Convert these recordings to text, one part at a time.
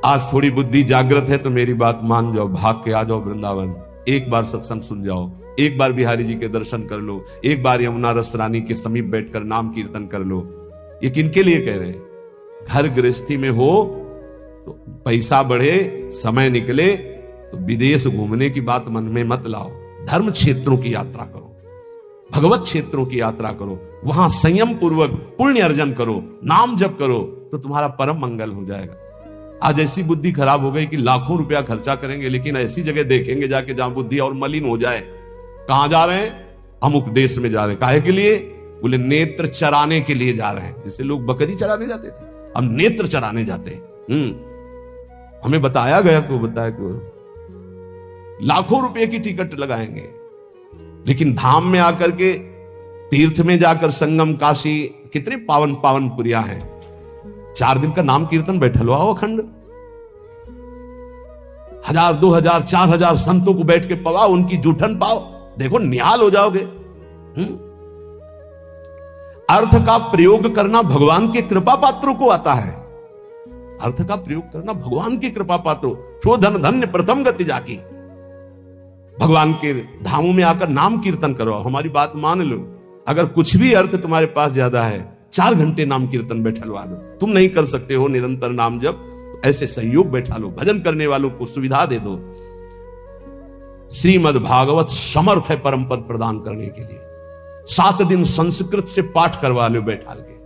आज थोड़ी बुद्धि जागृत है तो मेरी बात मान जाओ, भाग के आ जाओ वृंदावन, एक बार सत्संग सुन जाओ, एक बार बिहारी जी के दर्शन कर लो, एक बार यमुना रस रानी के समीप बैठकर नाम कीर्तन कर लो। ये किनके लिए कह रहे हैं? घर गृहस्थी में हो तो पैसा बढ़े, समय निकले तो विदेश घूमने की बात मन में मत लाओ। धर्म क्षेत्रों की यात्रा करो, भगवत क्षेत्रों की यात्रा करो, वहां संयम पूर्वक पुण्य अर्जन करो, नाम जप करो, तो तुम्हारा परम मंगल हो जाएगा। आज ऐसी बुद्धि खराब हो गई कि लाखों रुपया खर्चा करेंगे लेकिन ऐसी जगह देखेंगे जाके जहां बुद्धि और मलिन हो जाए। कहां जा रहे हैं? अमुक देश में जा रहे हैं। काहे के लिए? बोले नेत्र चराने के लिए जा रहे हैं। जैसे लोग बकरी चराने जाते थे, हम नेत्र चराने जाते हैं। हमें बताया गया को लाखों रुपए की टिकट लगाएंगे, लेकिन धाम में आकर के, तीर्थ में जाकर, संगम काशी, कितने पावन पावन पुरिया हैं, 4 दिन का नाम कीर्तन बैठल आओ अखंड, 1000 2000 4000 संतों को बैठ के पवाओ, उनकी जूठन पाओ, देखो निहाल हो जाओगे। अर्थ का प्रयोग करना भगवान के कृपा पात्रों को आता है। अर्थ का प्रयोग करना भगवान की कृपा पात्रों, शोधन धन्य प्रथम गति जाकी। भगवान के धामों में आकर नाम कीर्तन करो। हमारी बात मान लो, अगर कुछ भी अर्थ तुम्हारे पास ज्यादा है, 4 घंटे नाम कीर्तन बैठलवा दो। तुम नहीं कर सकते हो निरंतर नाम जप, तो ऐसे सहयोग बैठा लो, भजन करने वालों को सुविधा दे दो। श्रीमद् भागवत समर्थ है परम पद प्रदान करने के लिए। 7 दिन संस्कृत से पाठ करवा लो बैठा के।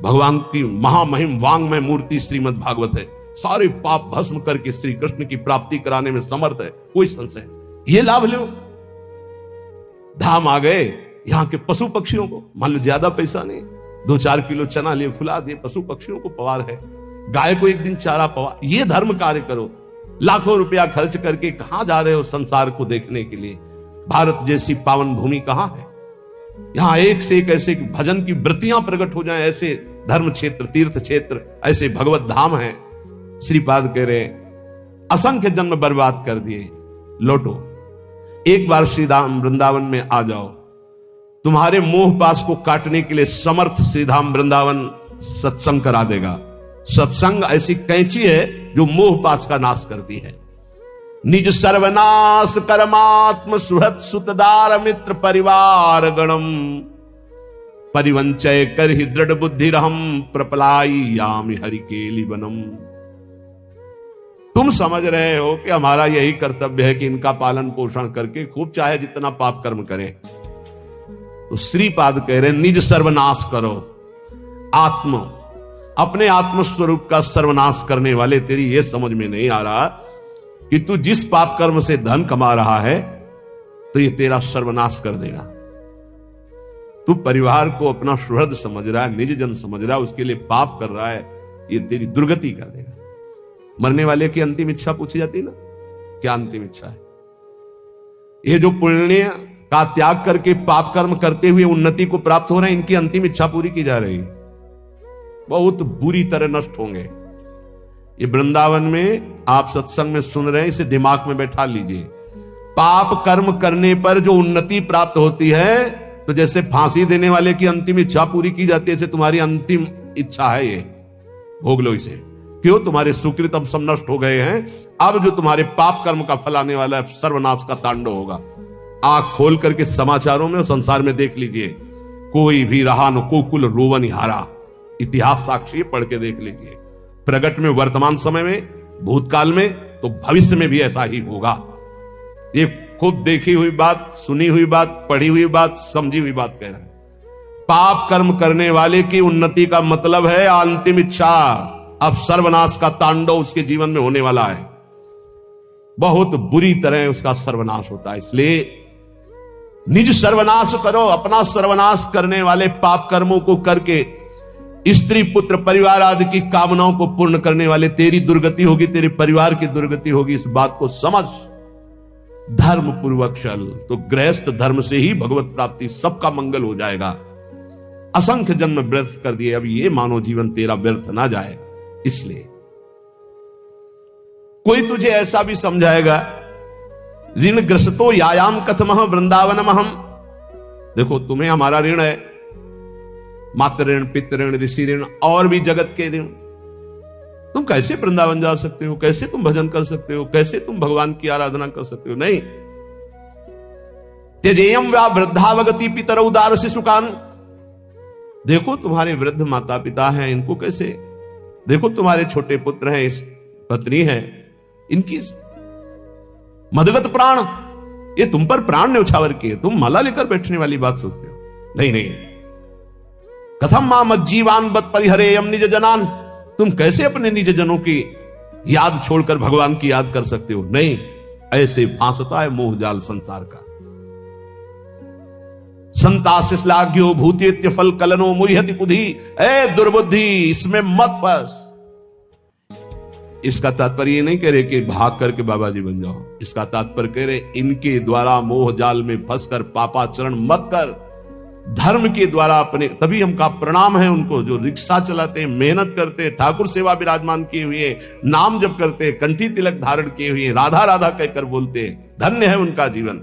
भगवान की महामहिम वांग्मय मूर्ति श्रीमद् भागवत है, सारे पाप भस्म करके श्री कृष्ण की प्राप्ति कराने में समर्थ है, कोई संशय। ये लाभ लो। धाम आ गए, यहां के पशु पक्षियों को, मान लो ज्यादा पैसा नहीं, 2-4 किलो चना लिए फुला दिए, पशु पक्षियों को पवार है, गाय को एक दिन चारा पवा, ये धर्म कार्य करो। लाखों रुपया खर्च करके कहां जा रहे हो संसार को देखने के लिए? भारत जैसी पावन भूमि कहां है? यहां एक से एक ऐसे भजन की वृत्तियां प्रकट हो जाएं, ऐसे धर्म क्षेत्र, तीर्थ क्षेत्र, ऐसे भगवत धाम है। श्रीपाद कह रहे असंख्य जन्म बर्बाद कर दिए, लौटो, एक बार श्री धाम वृंदावन में आ जाओ। तुम्हारे मोह पास को काटने के लिए समर्थ श्रीधाम वृंदावन सत्संग करा देगा। सत्संग ऐसी कैंची है जो मोह पास का नाश करती है। निज सर्वनाश कर्मात्म सुहृत सुतदार मित्र परिवार गणम परिवंचय कर ही दृढ़ बुद्धि रहम प्रपलाई यामि हरि केली वनम। तुम समझ रहे हो कि हमारा यही कर्तव्य है कि इनका पालन पोषण करके खूब चाहे जितना पाप कर्म करें, तो श्रीपाद कह रहे निज सर्वनाश करो। अपने आत्म स्वरूप का सर्वनाश करने वाले, तेरी यह समझ में नहीं आ रहा कि तू जिस पाप कर्म से धन कमा रहा है तो ये तेरा सर्वनाश कर देगा। तू परिवार को अपना सुहृद समझ रहा है, निज जन समझ रहा है, उसके लिए पाप कर रहा है, ये तेरी दुर्गति कर देगा। मरने वाले की अंतिम इच्छा पूछी जाती है ना, क्या अंतिम इच्छा है? ये जो पुण्य का त्याग करके पाप कर्म करते हुए उन्नति को प्राप्त हो रहे हैं, इनकी अंतिम इच्छा पूरी की जा रही है, बहुत बुरी तरह नष्ट होंगे। ये वृंदावन में आप सत्संग में सुन रहे हैं, इसे दिमाग में बैठा लीजिए। पाप कर्म करने पर जो उन्नति प्राप्त होती है, तो जैसे फांसी देने वाले की अंतिम इच्छा पूरी की जाती है, जैसे तुम्हारी अंतिम इच्छा है, ये भोग लो इसे। क्यों? तुम्हारे सुकृत अब सब नष्ट हो गए हैं, अब जो तुम्हारे पाप कर्म का फल आने वाला है, सर्वनाश का तांडव होगा। आंख खोल करके समाचारों में और संसार में देख लीजिए, कोई भी रहा न कोकुल रोवन हारा। इतिहास साक्षी पढ़ के देख लीजिए। प्रगट में वर्तमान समय में, भूतकाल में, तो भविष्य में भी ऐसा ही होगा। ये खुद देखी हुई बात, सुनी हुई बात, पढ़ी हुई बात, समझी हुई बात कह रहे हैं। पाप कर्म करने वाले की उन्नति का मतलब है अंतिम इच्छा। अब सर्वनाश का तांडव उसके जीवन में होने वाला है, बहुत बुरी तरह उसका सर्वनाश होता है। इसलिए निज सर्वनाश करो। अपना सर्वनाश करने वाले पाप कर्मों को करके स्त्री पुत्र परिवार आदि की कामनाओं को पूर्ण करने वाले तेरी दुर्गति होगी, तेरे परिवार की दुर्गति होगी। इस बात को समझ, धर्म पूर्वक चल, तो गृहस्थ धर्म से ही भगवत प्राप्ति, सबका मंगल हो जाएगा। असंख्य जन्म व्यर्थ कर दिए, अब ये मानव जीवन तेरा व्यर्थ ना जाए। इसलिए कोई तुझे ऐसा भी समझाएगा, ऋण ग्रस्तो यायाम कथमह वृंदावनम हम। देखो तुम्हें हमारा ऋण है, मातृ ऋण, पितृ ऋण, ऋषि ऋण और भी जगत के ऋण। तुम कैसे वृंदावन जा सकते हो, कैसे तुम भजन कर सकते हो, कैसे तुम भगवान की आराधना कर सकते हो? नहीं। त्यजेयम व्या वृद्धावगति पितरौ उदार शिशुकान। देखो तुम्हारे वृद्ध माता पिता हैं, इनको कैसे, देखो तुम्हारे छोटे पुत्र हैं, इस पत्नी है, इनकी मदगत प्राण, ये तुम पर प्राण न्यौछावर किए, तुम माला लेकर बैठने वाली बात सोचते हो? नहीं नहीं। कथम मां मज्जीवान बत परिहरेयम निज जनान। तुम कैसे अपने निज जनों की याद छोड़कर भगवान की याद कर सकते हो? नहीं। ऐसे फांसता है मोह जाल संसार का। संतास्लाघ्यो भूतेत्य फल कलनो मुह्यति कुधी। ए दुर्बुद्धि, इसमें मत फंस। इसका तात्पर्य ये नहीं कह रहे कि भाग करके बाबा जी बन जाओ। इसका तात्पर्य कह रहे इनके द्वारा मोह जाल में फंसकर पापाचरण मत कर। धर्म के द्वारा अपने, तभी हमका प्रणाम है उनको जो रिक्शा चलाते हैं, मेहनत करते हैं, ठाकुर सेवा विराजमान किए हुए, नाम जप करते, कंठी तिलक धारण किए हुए, राधा राधा कहकर बोलते, धन्य है उनका जीवन।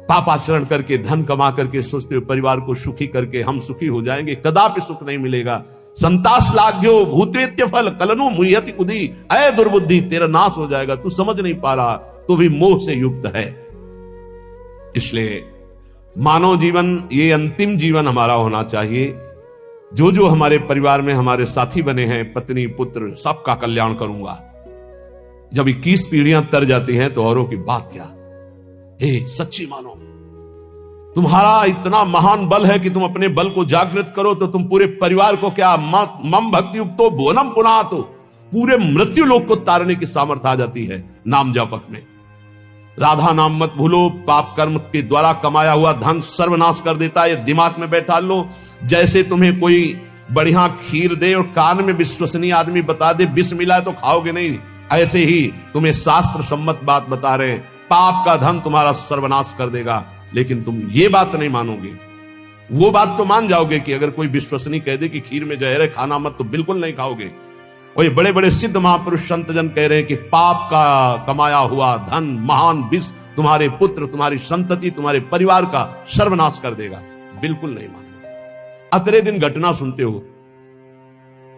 पापाचरण करके धन कमा करके सोचते हो परिवार को सुखी करके हम सुखी हो जाएंगे, कदापि सुख नहीं मिलेगा। संतास्लाघ्यो भूतेत्य फल कलनु मुह्यति कुधी। ऐ दुर्बुद्धि, तेरा नाश हो जाएगा, तू समझ नहीं पा रहा, तो भी मोह से युक्त है। इसलिए मानव जीवन ये अंतिम जीवन हमारा होना चाहिए। जो जो हमारे परिवार में हमारे साथी बने हैं, पत्नी पुत्र, सबका कल्याण करूंगा। जब 21 पीढ़ियां तर जाती हैं तो औरों की बात क्या। हे सच्ची मानो, तुम्हारा इतना महान बल है कि तुम अपने बल को जागृत करो तो तुम पूरे परिवार को क्या मम भक्ति युक्तो भुवनम पुनः, तो पूरे मृत्यु लोक को तारने की सामर्थ्य आ जाती है नाम जापक में। राधा नाम मत भूलो, पाप कर्म के द्वारा कमाया हुआ धन सर्वनाश कर देता है। ये दिमाग में बैठा लो। जैसे तुम्हें कोई बढ़िया खीर दे और कान में विश्वसनीय आदमी बता दे विष मिला है तो खाओगे नहीं, ऐसे ही तुम्हें शास्त्र सम्मत बात बता रहे हैं, पाप का धन तुम्हारा सर्वनाश कर देगा। लेकिन तुम ये बात नहीं मानोगे। वो बात तो मान जाओगे कि अगर कोई विश्वसनीय कह दे कि खीर में जहर है, खाना मत, तो बिल्कुल नहीं खाओगे। और ये बड़े बड़े सिद्ध महापुरुष संत जन कह रहे हैं कि पाप का कमाया हुआ धन महान विष तुम्हारे पुत्र, तुम्हारी संतति, तुम्हारे परिवार का सर्वनाश कर देगा। बिल्कुल नहीं मानोगे। अतरे दिन घटना सुनते हो,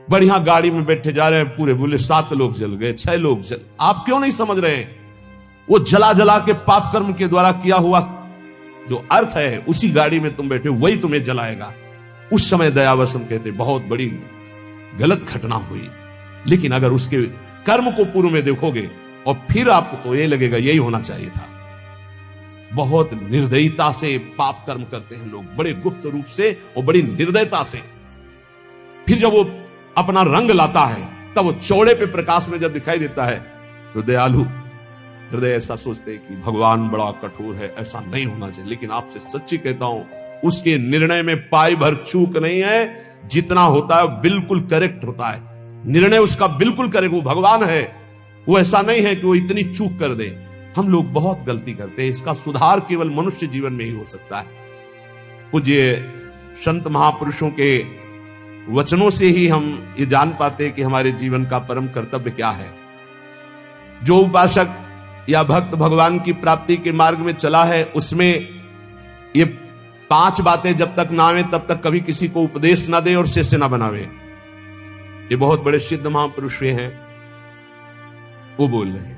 बढ़िया गाड़ी में बैठे जा रहे हैं, पूरे बोले 7 लोग जल गए, 6 लोग जल। आप क्यों नहीं समझ रहे हैं? वो जला जला के पाप कर्म के द्वारा किया हुआ जो अर्थ है, उसी गाड़ी में तुम बैठे, वही तुम्हें जलाएगा। उस समय दयावसन कहते बहुत बड़ी गलत घटना हुई, लेकिन अगर उसके कर्म को पूर्व में देखोगे और फिर आपको तो ये लगेगा यही होना चाहिए था। बहुत निर्दयता से पाप कर्म करते हैं लोग, बड़े गुप्त रूप से और बड़ी निर्दयता से। फिर जब वो अपना रंग लाता है, तब वो चौड़े पे प्रकाश में जब दिखाई देता है तो दयालु हृदय ऐसा सोचते हैं कि भगवान बड़ा कठोर है, ऐसा नहीं होना चाहिए। लेकिन आपसे सच्ची कहता हूं, उसके निर्णय में पाई भर चूक नहीं है। जितना होता है बिल्कुल करेक्ट होता है, निर्णय उसका बिल्कुल करेक्ट। वो भगवान है, वो ऐसा नहीं है कि वो इतनी चूक कर दे। हम लोग बहुत गलती करते हैं, इसका सुधार केवल मनुष्य जीवन में ही हो सकता है। पूज्य संत महापुरुषों के वचनों से ही हम ये जान पाते हैं कि हमारे जीवन का परम कर्तव्य क्या है। जो उपासक या भक्त भगवान की प्राप्ति के मार्ग में चला है, उसमें ये 5 बातें जब तक ना आवे तब तक कभी किसी को उपदेश ना दे और शिष्य ना बनावे। ये बहुत बड़े सिद्ध महापुरुष हैं, वो बोल रहे हैं।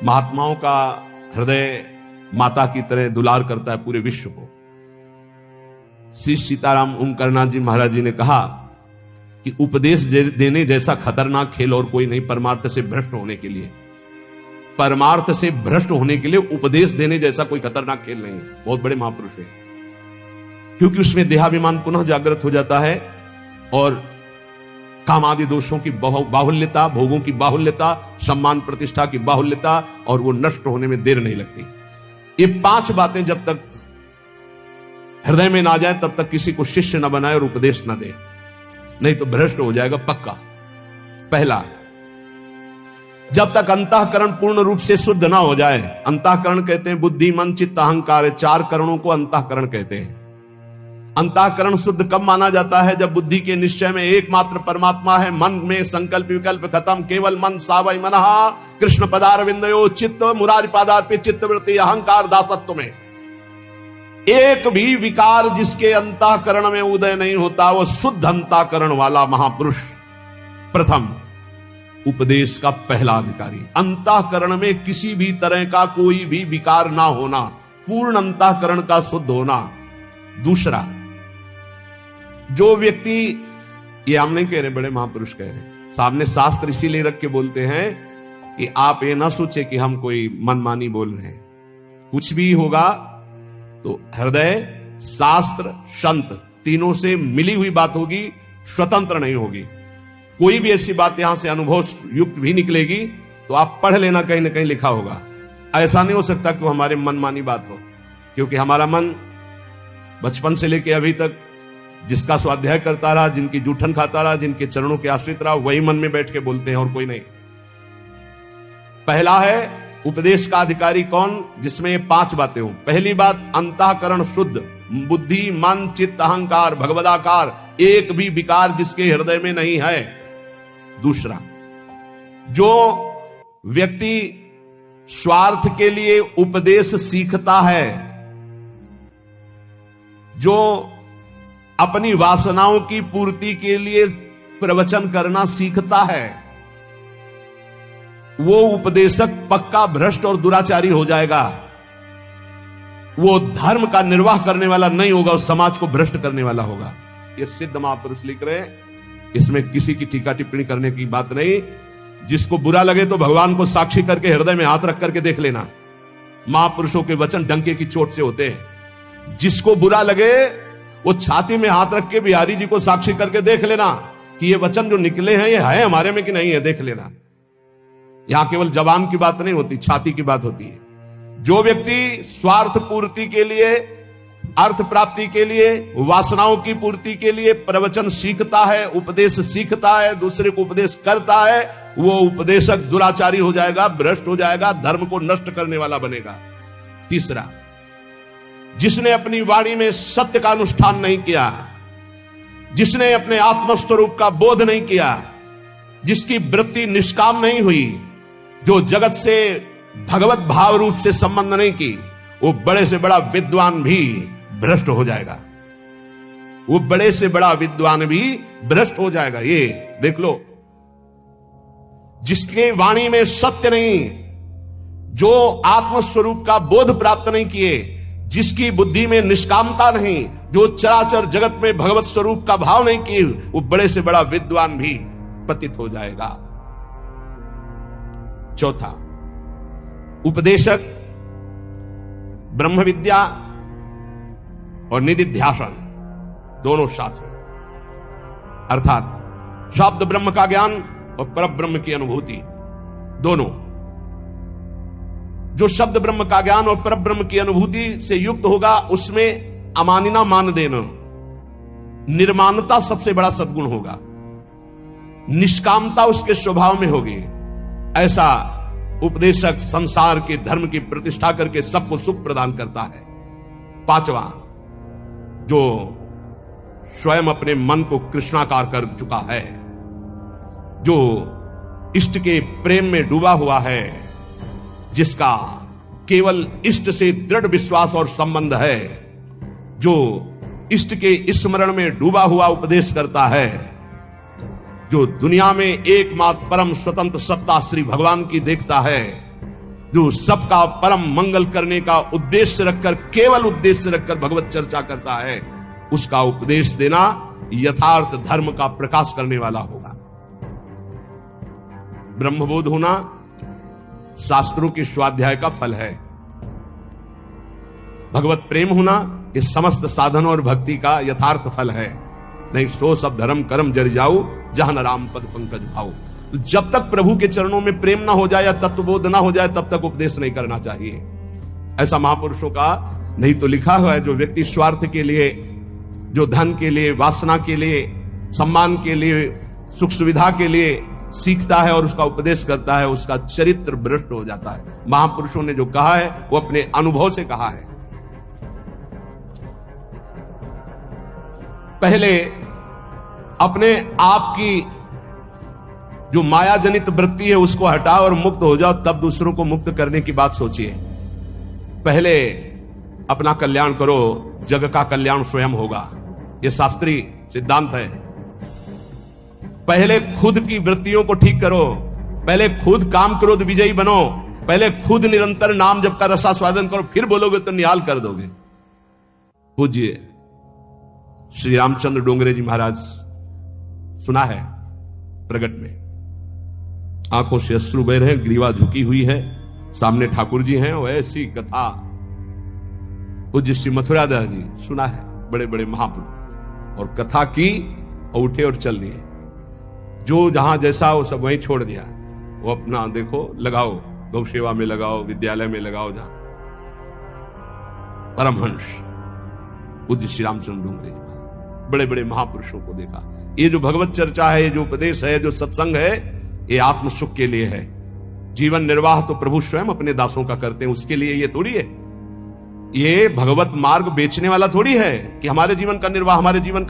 महात्माओं का हृदय माता की तरह दुलार करता है पूरे विश्व को। श्री सीताराम ओमकारनाथ जी महाराज जी ने कहा कि उपदेश देने जैसा खतरनाक खेल और कोई नहीं परमार्थ से भ्रष्ट होने के लिए। परमार्थ से भ्रष्ट होने के लिए उपदेश देने जैसा कोई खतरनाक खेल नहीं। बहुत बड़े महापुरुष हैं, क्योंकि उसमें देहाभिमान पुनः जागृत हो जाता है और कामादि दोषों की बाहुल्यता, भोगों की बाहुल्यता, सम्मान प्रतिष्ठा की बाहुल्यता, और वो नष्ट होने में देर नहीं लगती। ये 5 बातें जब तक हृदय में ना जाए तब तक किसी को शिष्य न बनाए और उपदेश न दे, नहीं तो भ्रष्ट हो जाएगा पक्का। पहला, जब तक अंतःकरण पूर्ण रूप से शुद्ध ना हो जाए। अंतःकरण कहते हैं बुद्धि, मन, चित्त, अहंकार, 4 करणों को अंतःकरण कहते हैं। अंतःकरण शुद्ध कब माना जाता है? जब बुद्धि के निश्चय में एकमात्र परमात्मा है, मन में संकल्प विकल्प खत्म, केवल मन सावय मनः कृष्ण पदारविंदयो चित्त मुरारी पादार्पित चित्तवृत्ति अहंकार दासत्व में एक भी विकार जिसके अंतःकरण में उदय नहीं होता, वो शुद्ध अंतःकरण वाला महापुरुष प्रथम, उपदेश का पहला अधिकारी। अंतःकरण में किसी भी तरह का कोई भी विकार ना होना, पूर्ण अंतःकरण का शुद्ध होना। दूसरा, जो व्यक्ति, ये हम नहीं कह रहे, बड़े महापुरुष कह रहे, सामने शास्त्र इसीलिए रख के बोलते हैं कि आप ये ना सोचे कि हम कोई मनमानी बोल रहे हैं। कुछ भी होगा तो हृदय, शास्त्र, संत तीनों से मिली हुई बात होगी, स्वतंत्र नहीं होगी। कोई भी ऐसी बात यहां से अनुभव युक्त भी निकलेगी तो आप पढ़ लेना, कहीं ना कहीं लिखा होगा। ऐसा नहीं हो सकता कि हमारे मनमानी बात हो, क्योंकि हमारा मन बचपन से लेकर अभी तक जिसका स्वाध्याय करता रहा, जिनकी जूठन खाता रहा, जिनके चरणों के आश्रित रहा, वही मन में बैठ के बोलते हैं और कोई नहीं। पहला है उपदेश का अधिकारी कौन, जिसमें ये 5 बातें हो। पहली बात, अंतःकरण शुद्ध, बुद्धि, मन, चित्त, अहंकार, भगवदाकार, एक भी विकार जिसके हृदय में नहीं है। दूसरा, जो व्यक्ति स्वार्थ के लिए उपदेश सीखता है, जो अपनी वासनाओं की पूर्ति के लिए प्रवचन करना सीखता है, वो उपदेशक पक्का भ्रष्ट और दुराचारी हो जाएगा। वो धर्म का निर्वाह करने वाला नहीं होगा, उस समाज को भ्रष्ट करने वाला होगा। ये सिद्ध महापुरुष लिख रहे हैं, इसमें किसी की टीका टिप्पणी करने की बात नहीं। जिसको बुरा लगे तो भगवान को साक्षी करके हृदय में हाथ रख करके देख लेना। महापुरुषों के वचन डंके की चोट से होते हैं। जिसको बुरा लगे वो छाती में हाथ रख के बिहारी जी को साक्षी करके देख लेना कि ये वचन जो निकले हैं ये है हमारे में कि नहीं है, देख लेना। यहां केवल जबान की बात नहीं होती, छाती की बात होती है। जो व्यक्ति स्वार्थ पूर्ति के लिए, अर्थ प्राप्ति के लिए, वासनाओं की पूर्ति के लिए प्रवचन सीखता है, उपदेश सीखता है, दूसरे को उपदेश करता है, वो उपदेशक दुराचारी हो जाएगा, भ्रष्ट हो जाएगा, धर्म को नष्ट करने वाला बनेगा। तीसरा, जिसने अपनी वाणी में सत्य का अनुष्ठान नहीं किया, जिसने अपने आत्मस्वरूप का बोध नहीं किया, जिसकी वृत्ति निष्काम नहीं हुई, जो जगत से भगवत भाव रूप से संबंध नहीं की, वो बड़े से बड़ा विद्वान भी भ्रष्ट हो जाएगा। वो बड़े से बड़ा विद्वान भी भ्रष्ट हो जाएगा। ये देख लो, जिसके वाणी में सत्य नहीं, जो आत्मस्वरूप का बोध प्राप्त नहीं किए, जिसकी बुद्धि में निष्कामता नहीं, जो चराचर जगत में भगवत स्वरूप का भाव नहीं किए, वो बड़े से बड़ा विद्वान भी पतित हो जाएगा। चौथा, उपदेशक ब्रह्म विद्या और निदिध्यासन दोनों साथ में, अर्थात शब्द ब्रह्म का ज्ञान और पर ब्रह्म की अनुभूति दोनों। जो शब्द ब्रह्म का ज्ञान और पर ब्रह्म की अनुभूति से युक्त होगा, उसमें अमानिना मान देना, निर्माणता सबसे बड़ा सद्गुण होगा, निष्कामता उसके स्वभाव में होगी। ऐसा उपदेशक संसार के धर्म की प्रतिष्ठा करके सबको सुख प्रदान करता है। पांचवा, जो स्वयं अपने मन को कृष्णाकार कर चुका है, जो इष्ट के प्रेम में डूबा हुआ है, जिसका केवल इष्ट से दृढ़ विश्वास और संबंध है, जो इष्ट के स्मरण में डूबा हुआ उपदेश करता है, जो दुनिया में एकमात्र परम स्वतंत्र सत्ता श्री भगवान की देखता है, जो सबका परम मंगल करने का उद्देश्य रखकर, केवल उद्देश्य रखकर भगवत चर्चा करता है, उसका उपदेश देना यथार्थ धर्म का प्रकाश करने वाला होगा। ब्रह्मबोध होना शास्त्रों के स्वाध्याय का फल है। भगवत प्रेम होना इस समस्त साधन और भक्ति का यथार्थ फल है। नहीं सो सब धर्म कर्म जर जाऊ, जहां राम पद पंकज भाऊ। जब तक प्रभु के चरणों में प्रेम ना हो जाए या तत्वबोध ना हो जाए, तब तक उपदेश नहीं करना चाहिए। ऐसा महापुरुषों का नहीं तो लिखा हुआ है। जो व्यक्ति स्वार्थ के लिए, जो धन के लिए, वासना के लिए, सम्मान के लिए, सुख सुविधा के लिए सीखता है और उसका उपदेश करता है, उसका चरित्र भ्रष्ट हो जाता है। महापुरुषों ने जो कहा है वो अपने अनुभव से कहा है। पहले अपने आप की जो माया जनित वृत्ति है उसको हटाओ और मुक्त हो जाओ, तब दूसरों को मुक्त करने की बात सोचिए। पहले अपना कल्याण करो, जग का कल्याण स्वयं होगा। यह शास्त्रीय सिद्धांत है। पहले खुद की वृत्तियों को ठीक करो, पहले खुद काम क्रोध विजयी बनो, पहले खुद निरंतर नाम जप का रसास्वादन करो, फिर बोलोगे तो निहाल कर दोगे। पूज्य श्री रामचंद्र डोंगरे जी महाराज, सुना है प्रगट में, आंखों से अश्रु बह रहे हैं, ग्रीवा झुकी हुई है, सामने ठाकुर जी हैं, और ऐसी कथा पूज्य श्री मथुरादास जी, सुना है, बड़े बड़े महापुरुष, और कथा की और उठे और चल दिए। जो जहां जैसा वो सब वहीं छोड़ दिया। वो अपना देखो, लगाओ गौ सेवा में लगाओ, विद्यालय में लगाओ, जहां परमहंस पूज्य श्री रामचंद्र डोंगरे जी, बड़े बड़े महापुरुषों को देखा। ये जो भगवत चर्चा है, ये जो उपदेश है, जो सत्संग है, ये आत्म सुख के लिए है। जीवन निर्वाह तो प्रभु स्वयं अपने दासों का करते हैं, उसके लिए ये थोड़ी है। ये भगवत मार्ग बेचने वाला थोड़ी है कि हमारे जीवन का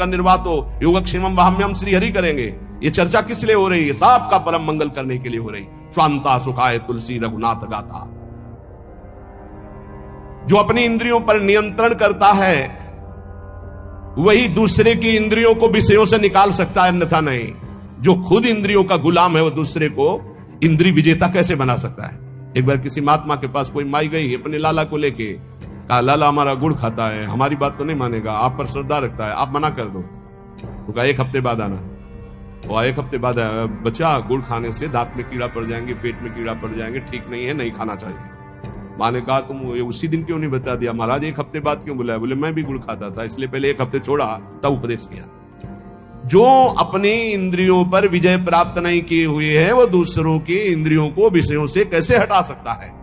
निर्वाह तो योगक्षेमम वाहम्यम श्री हरि करेंगे। ये चर्चा किस लिए हो रही है? सबका परम मंगल करने के लिए हो रही। स्वांता सुखाय तुलसी रघुनाथ गाथा। जो अपनी इंद्रियों पर नियंत्रण करता है वही दूसरे की इंद्रियों को विषयों से निकाल सकता है, अन्यथा नहीं। जो खुद इंद्रियों का गुलाम है वो दूसरे को इंद्रिय विजेता कैसे बना सकता है? एक बार किसी महात्मा के पास कोई माई गई अपने लाला को लेके, कहा लाला हमारा गुड़ खाता है, हमारी बात तो नहीं मानेगा, आप पर श्रद्धा रखता है, आप मना कर दो। तो कहा 1 हफ्ते बाद आना। वो 1 हफ्ते बाद आया, बच्चा गुड़ खाने से दांत में कीड़ा पड़ जाएंगे, पेट में कीड़ा पड़ जाएंगे, ठीक नहीं है, नहीं खाना चाहिए। माँ ने कहा तुम उसी दिन क्यों नहीं बता दिया? महाराज 1 हफ्ते बाद क्यों बुलाया? बोले मैं भी गुड़ खाता था, इसलिए पहले 1 हफ्ते छोड़ा तब उपदेश किया। जो अपनी इंद्रियों पर विजय प्राप्त नहीं किए हुए है वो दूसरों की इंद्रियों को विषयों से कैसे हटा सकता है?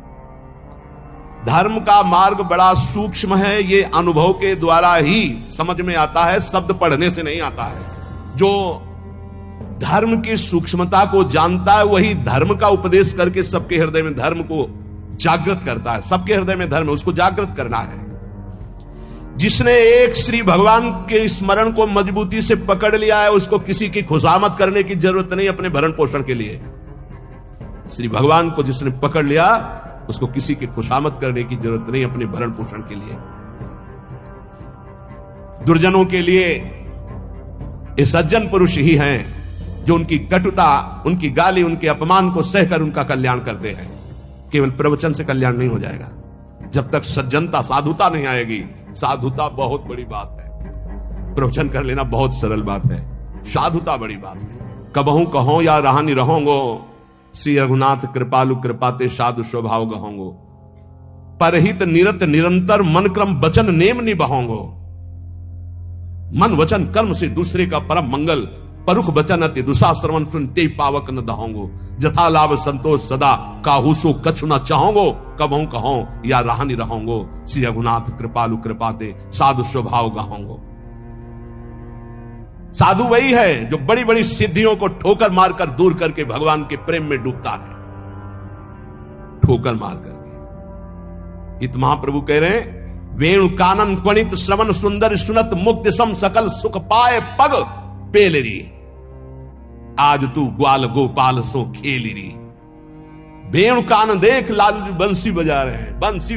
धर्म का मार्ग बड़ा सूक्ष्म है, ये अनुभव के द्वारा ही समझ में आता है, शब्द पढ़ने से नहीं आता है। जो धर्म की सूक्ष्मता को जानता है वही धर्म का उपदेश करके सबके हृदय में धर्म को जागृत करता है। सबके हृदय में धर्म, उसको जागृत करना है। जिसने एक श्री भगवान के स्मरण को मजबूती से पकड़ लिया है उसको किसी की खुशामद करने की जरूरत नहीं अपने भरण पोषण के लिए। श्री भगवान को जिसने पकड़ लिया उसको किसी की खुशामद करने की जरूरत नहीं अपने भरण पोषण के लिए। दुर्जनों के लिए ये सज्जन पुरुष ही हैं जो उनकी कटुता, उनकी गाली, उनके अपमान को सहकर उनका कल्याण करते हैं। केवल प्रवचन से कल्याण नहीं हो जाएगा जब तक सज्जनता, साधुता नहीं आएगी। साधुता बहुत बड़ी बात है, प्रवचन कर लेना बहुत सरल बात है, साधुता बड़ी बात है। कबहू कहो या रहानी रहोगो, श्री रघुनाथ कृपालु कृपाते साधु स्वभाव गहोगो। परहित निरत निरंतर मन क्रम वचन नेम निभाओगो। मन वचन कर्म से दूसरे का परम मंगल, परुख बचन अति दुशाश्रवण सुनते पावक न दहोगो। जथा लाभ संतोष सदा काहू सो कछु न चाहोगो। कबहू कहो या रहानी रहोगो, श्री रघुनाथ कृपालु कृपाते साधु स्वभाव गहोगो। साधु वही है जो बड़ी बड़ी सिद्धियों को ठोकर मारकर दूर करके भगवान के प्रेम में डूबता है। ठोकर मार करके इत महाप्रभु कह रहे हैं, वेणु कानन क्वणित श्रवण सुंदर सुनत मुक्ति सम सकल सुख पाए पग पेलेरी। आज तू ग्वाल गोपाल सो खेलेरी। वेणु कानन देख, लाल बंसी बजा रहे हैं, बंसी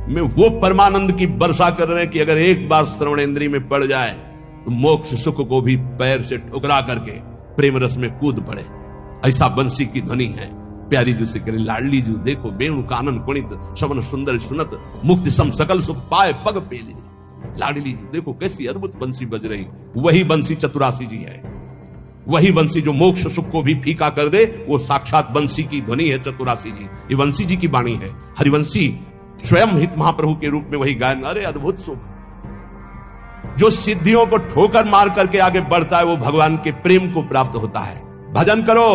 में वो परमानंद की वर्षा कर रहे हैं कि अगर एक बार श्रवण इंद्री में पड़ जाए तो मोक्ष सुख को भी पैर से ठुकरा करके प्रेम रस में कूद पड़े। ऐसा बंसी की ध्वनि है। प्यारी जी से करे, लाडली जी देखो, वेणु कानन कुणित श्रवण सुंदर सुनत मुक्ति सम सकल सुख पाए पग पेलेरी। लाडली जी देखो कैसी अद्भुत बंसी बज रही। वही बंसी चतुरासी जी है, वही बंसी जो मोक्ष सुख को भी फीका कर दे, वो साक्षात बंसी की ध्वनि है चतुरासी जी। ये बंसी जी की वाणी है। हरिवंशी स्वयं हित महाप्रभु के रूप में वही गायन। अरे अद्भुत सुख। जो सिद्धियों को ठोकर मार करके आगे बढ़ता है वो भगवान के प्रेम को प्राप्त होता है। भजन करो,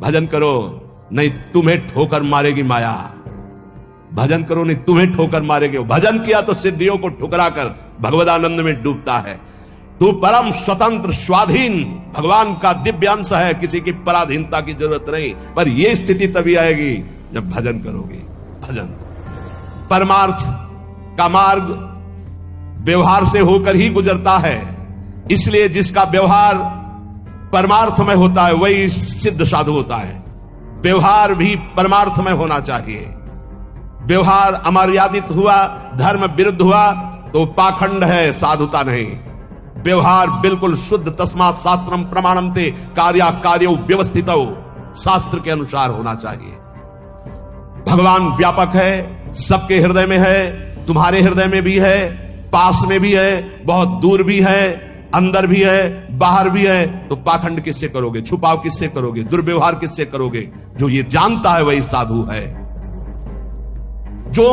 भजन करो, नहीं तुम्हें ठोकर मारेगी माया। भजन करो, नहीं तुम्हें ठोकर मारेगी। भजन किया तो सिद्धियों को ठुकरा कर भगवदानंद में डूबता है। तू परम स्वतंत्र स्वाधीन भगवान का दिव्य अंश है, किसी की पराधीनता की जरूरत नहीं। पर यह स्थिति तभी आएगी जब भजन करोगे। भजन परमार्थ का मार्ग व्यवहार से होकर ही गुजरता है। इसलिए जिसका व्यवहार परमार्थ में होता है वही सिद्ध साधु होता है। व्यवहार भी परमार्थ में होना चाहिए। व्यवहार अमर्यादित हुआ, धर्म विरुद्ध हुआ तो पाखंड है, साधुता नहीं। व्यवहार बिल्कुल शुद्ध, तस्मात् शास्त्रम प्रमाणन्ते कार्या कार्यो व्यवस्थितो, शास्त्र के अनुसार होना चाहिए। भगवान व्यापक है, सबके हृदय में है, तुम्हारे हृदय में भी है, पास में भी है, बहुत दूर भी है, अंदर भी है, बाहर भी है। तो पाखंड किससे करोगे, छुपाव किससे करोगे, दुर्व्यवहार किससे करोगे? जो ये जानता है वही साधु है। जो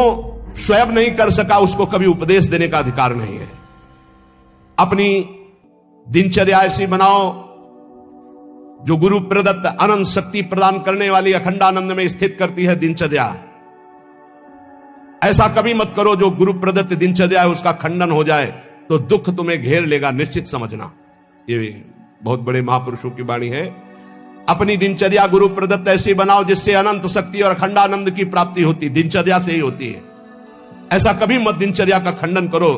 स्वयं नहीं कर सका उसको कभी उपदेश देने का अधिकार नहीं है। अपनी दिनचर्या ऐसी बनाओ जो गुरु प्रदत्त अनंत शक्ति प्रदान करने वाली अखंडानंद में स्थित करती है दिनचर्या। ऐसा कभी मत करो जो गुरु प्रदत्त दिनचर्या है उसका खंडन हो जाए तो दुख तुम्हें घेर लेगा, निश्चित समझना। ये बहुत बड़े महापुरुषों की वाणी है। अपनी दिनचर्या गुरु प्रदत्त ऐसी बनाओ जिससे अनंत शक्ति और अखंडानंद की प्राप्ति होती, दिनचर्या से ही होती है। ऐसा कभी मत दिनचर्या का खंडन करो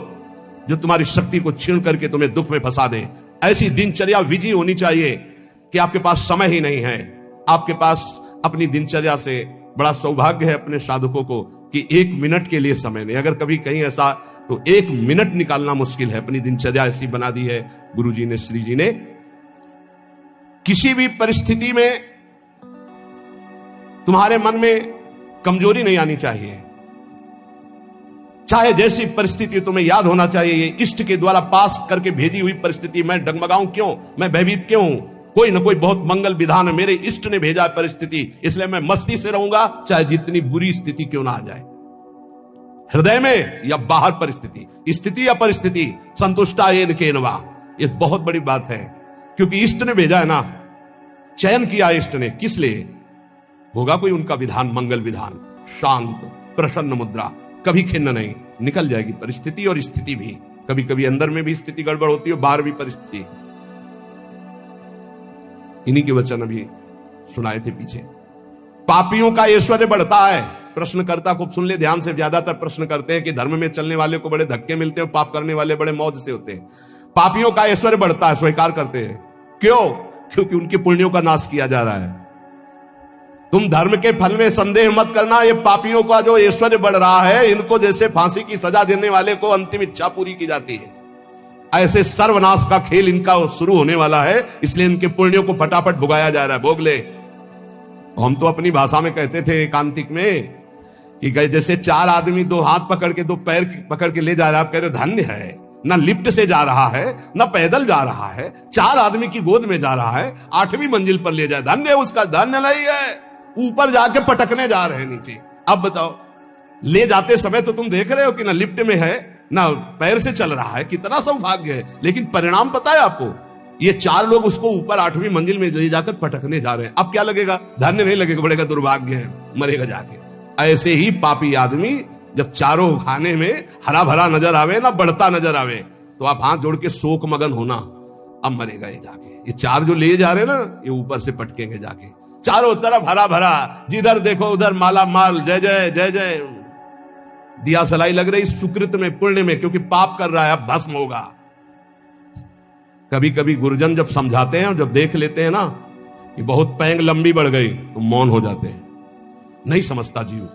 जो तुम्हारी शक्ति को छीन करके तुम्हें दुख में फंसा दे। ऐसी दिनचर्या विजयी होनी चाहिए कि आपके पास समय ही नहीं है। आपके पास अपनी दिनचर्या से बड़ा सौभाग्य है अपने साधकों को कि 1 मिनट के लिए समय नहीं। अगर कभी कहीं ऐसा तो 1 मिनट निकालना मुश्किल है। अपनी दिनचर्या ऐसी बना दी है गुरुजी ने, श्री जी ने। किसी भी परिस्थिति में तुम्हारे मन में कमजोरी नहीं आनी चाहिए। चाहे जैसी परिस्थिति, तुम्हें याद होना चाहिए ये इष्ट के द्वारा पास करके भेजी हुई परिस्थिति। मैं डगमगाऊं क्यों, मैं भयभीत क्यों हूं? कोई ना कोई बहुत मंगल विधान है, मेरे इष्ट ने भेजा परिस्थिति, इसलिए मैं मस्ती से रहूंगा चाहे जितनी बुरी स्थिति क्यों ना आ जाए। हृदय में या बाहर परिस्थिति, स्थिति या परिस्थिति, संतुष्टा येन केनवा, ये बहुत बड़ी बात है। क्योंकि इष्ट ने भेजा है ना, चयन किया इष्ट ने, किस लिए? होगा कोई उनका विधान, मंगल विधान। शांत प्रसन्न मुद्रा, कभी खिन्न नहीं, निकल जाएगी परिस्थिति और स्थिति भी। कभी कभी अंदर में भी स्थिति गड़बड़ होती है, बाहर भी परिस्थिति। इन्हीं के वचन अभी सुनाए थे पीछे। पापियों का ऐश्वर्य बढ़ता है। प्रश्नकर्ता खूब सुन ले ध्यान से। ज्यादातर प्रश्न करते हैं कि धर्म में चलने वाले को बड़े धक्के मिलते हैं, पाप करने वाले बड़े मौज से होते हैं। पापियों का ऐश्वर्य बढ़ता है, स्वीकार करते हैं। क्यों? क्योंकि उनके पुण्यों का नाश किया जा रहा है। तुम धर्म के फल में संदेह मत करना। ये पापियों का जो ऐश्वर्य बढ़ रहा है, इनको जैसे फांसी की सजा देने वाले को अंतिम इच्छा पूरी की जाती है, ऐसे सर्वनाश का खेल इनका शुरू होने वाला है। इसलिए इनके पुण्यों को फटाफट भुगाया जा रहा है। भोग ले। हम तो अपनी भाषा में कहते थे एकांतिक में कि जैसे 4 आदमी 2 हाथ पकड़ के 2 पैर पकड़ के ले जा रहा है। आप कह रहे धन्य है, ना लिफ्ट से जा रहा है, ना पैदल जा रहा है, 4 आदमी की गोद में जा रहा है, 8वीं मंजिल पर ले जाए, धन्य है उसका। धन्य नहीं है, ऊपर जाके पटकने जा रहे हैं नीचे। अब बताओ, ले जाते समय तो तुम देख रहे हो कि ना लिफ्ट में है ना पैर से चल रहा है, कितना सौभाग्य है। लेकिन परिणाम पता है आपको? ये 4 लोग उसको ऊपर 8वीं मंजिल में ले जाकर पटकने जा रहे हैं। अब क्या लगेगा? धन्य नहीं लगेगा, बड़ेगा दुर्भाग्य है, मरेगा जाके। ऐसे ही पापी आदमी जब चारों खाने में हरा भरा नजर आवे ना, बढ़ता नजर आवे, तो आप हाथ जोड़ के शोक मगन होना, अब मरेगा ये जाके। ये 4 जो ले जा रहे ना, ये ऊपर से पटकेंगे जाके। चारों तरफ हरा भरा, जिधर देखो उधर माला माल, जय जय जय जय। दिया सलाई लग रही सुकृत में, पुण्य में, क्योंकि पाप कर रहा है, अब भस्म होगा। कभी कभी गुरुजन जब समझाते हैं और जब देख लेते हैं ना कि बहुत पैंग लंबी बढ़ गई, तो मौन हो जाते हैं। नहीं समझता जीव,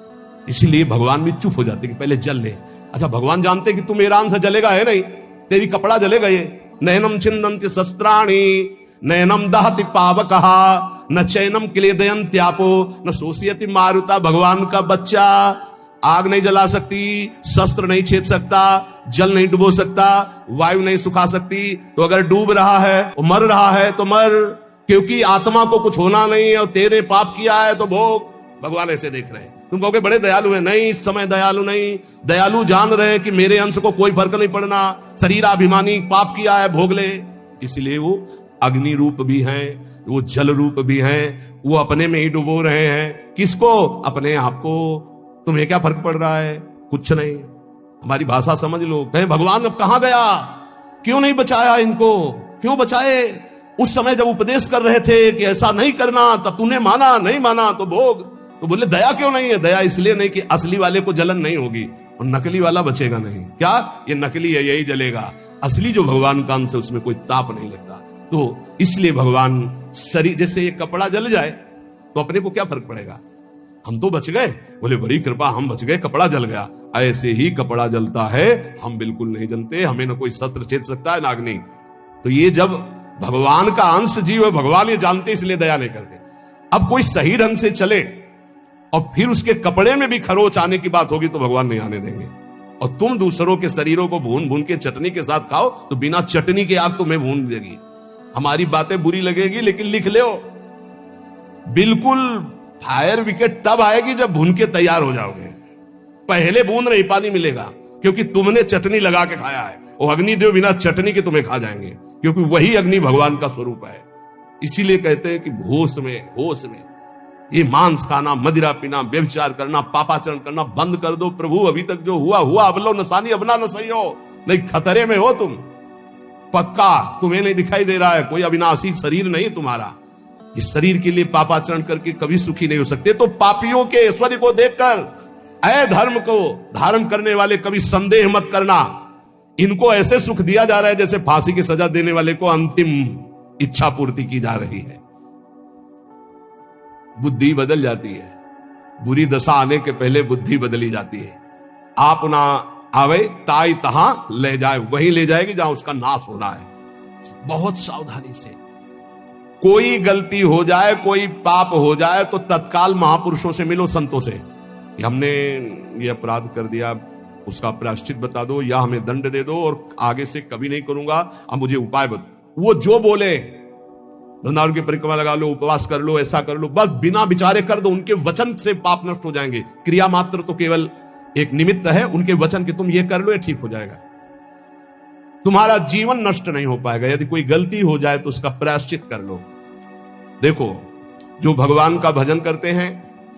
इसीलिए भगवान भी चुप हो जाते कि पहले जल ले। अच्छा, भगवान जानते कि तुम ईरान से जलेगा, है नहीं, तेरी कपड़ा जलेगा। ये नयनम छिंदन्ति शस्त्राणि नयनम दहति पावकहा न चैनम क्लेदयन्त्यापो न शोषयति मारुता। भगवान का बच्चा आग नहीं जला सकती, शस्त्र नहीं छेद सकता, जल नहीं डुबो सकता, वायु नहीं सुखा सकती। तो अगर डूब रहा है, मर रहा है तो मर, क्योंकि आत्मा को कुछ होना नहीं है और तेरे पाप किया है तो भोग। भगवान ऐसे देख रहे हैं। तुम कहोगे बड़े दयालु हैं, नहीं, इस समय दयालु नहीं। दयालु जान रहे हैं कि मेरे अंश को कोई फर्क नहीं पड़ना, शरीराभिमानी पाप किया है, भोग ले। इसलिए वो अग्नि रूप भी हैं, वो जल रूप भी हैं, वो अपने में ही डुबो रहे हैं। किसको? अपने आप को। तुम्हें क्या फर्क पड़ रहा है? कुछ नहीं। हमारी भाषा समझ लो। कहे भगवान अब कहां गया, क्यों नहीं बचाया इनको, क्यों बचाए? उस समय जब उपदेश कर रहे थे कि ऐसा नहीं करना, तब तूने माना, नहीं माना तो भोग। तो बोले दया क्यों नहीं है? दया इसलिए नहीं कि असली वाले को जलन नहीं होगी और नकली वाला बचेगा नहीं। क्या? ये नकली है, यही जलेगा। असली जो भगवान का अंश है उसमें कोई ताप नहीं लगता। तो इसलिए भगवान शरीर, जैसे ये कपड़ा जल जाए तो अपने को क्या फर्क पड़ेगा, हम तो बच गए। बोले बड़ी कृपा, हम बच गए, कपड़ा जल गया। ऐसे ही कपड़ा जलता है, हम बिल्कुल नहीं जलते। हमें ना कोई शस्त्र छेद सकता है ना अग्नि। तो ये जब भगवान का अंश जीव है, भगवान ये जानते इसलिए दया नहीं करते। अब कोई सही ढंग से चले और फिर उसके कपड़े में भी खरोच आने की बात होगी तो भगवान नहीं आने देंगे। और तुम दूसरों के शरीरों को भून भून के चटनी के साथ खाओ तो बिना चटनी के आग तुम्हें भून देगी। हमारी बातें बुरी लगेगी लेकिन लिख लो, बिल्कुल फायर विकेट तब आएगी जब भून के तैयार हो जाओगे। पहले बूंद नहीं पानी मिलेगा क्योंकि तुमने चटनी लगा के खाया है। और अग्निदेव बिना चटनी के तुम्हें खा जाएंगे क्योंकि वही अग्नि भगवान का स्वरूप है। इसीलिए कहते हैं कि होश में ये मांस खाना, मदिरा पीना, व्यभिचार करना, पापाचरण करना बंद कर दो। प्रभु अभी तक जो हुआ हुआ, अब लो नसानी अब ना सही हो, नहीं खतरे में हो तुम पक्का। तुम्हें नहीं दिखाई दे रहा है, कोई अविनाशी शरीर नहीं तुम्हारा। इस शरीर के लिए पापाचरण करके कभी सुखी नहीं हो सकते। तो पापियों के ऐश्वर्य को देखकर अधर्म को धारण करने वाले कभी संदेह मत करना। इनको ऐसे सुख दिया जा रहा है जैसे फांसी की सजा देने वाले को अंतिम इच्छा पूर्ति की जा रही है। बुद्धि बदल जाती है, बुरी दशा आने के पहले बुद्धि बदली जाती है। आप ना आवे ताई तहां ले जाए, वहीं ले जाएगी जहां उसका नाश होना है। बहुत सावधानी से कोई गलती हो जाए, कोई पाप हो जाए तो तत्काल महापुरुषों से मिलो, संतों से कि हमने ये अपराध कर दिया, उसका प्रायश्चित बता दो या हमें दंड दे दो और आगे से कभी नहीं करूंगा, अब मुझे उपाय बता। वो जो बोले, वृंदावन की परिक्रमा लगा लो, उपवास कर लो, ऐसा कर लो, बस बिना विचारे कर दो। उनके वचन से पाप नष्ट हो जाएंगे। क्रिया मात्र तो केवल एक निमित्त है, उनके वचन के तुम ये कर लो, ये ठीक हो जाएगा। तुम्हारा जीवन नष्ट नहीं हो पाएगा। यदि कोई गलती हो जाए तो उसका प्रायश्चित कर लो। देखो, जो भगवान का भजन करते हैं,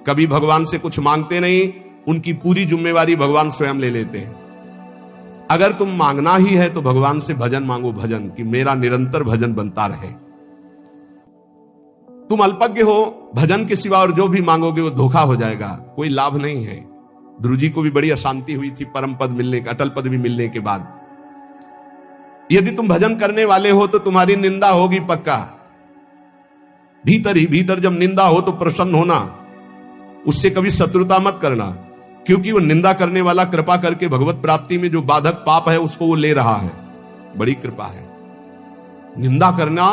कभी भगवान से कुछ मांगते नहीं, उनकी पूरी जिम्मेवारी भगवान स्वयं ले लेते हैं। अगर तुम मांगना ही है तो भगवान से भजन मांगो, भजन कि मेरा निरंतर भजन बनता रहे। तुम अल्पज्ञ हो, भजन के सिवा और जो भी मांगोगे वो धोखा हो जाएगा, कोई लाभ नहीं है। ध्रुव जी को भी बड़ी अशांति हुई थी परम पद मिलने, अटल पद भी मिलने के बाद। यदि तुम भजन करने वाले हो तो तुम्हारी निंदा होगी पक्का। भीतर ही भीतर जब निंदा हो तो प्रसन्न होना, उससे कभी शत्रुता मत करना, क्योंकि वो निंदा करने वाला कृपा करके भगवत प्राप्ति में जो बाधक पाप है उसको वो ले रहा है। बड़ी कृपा है। निंदा करना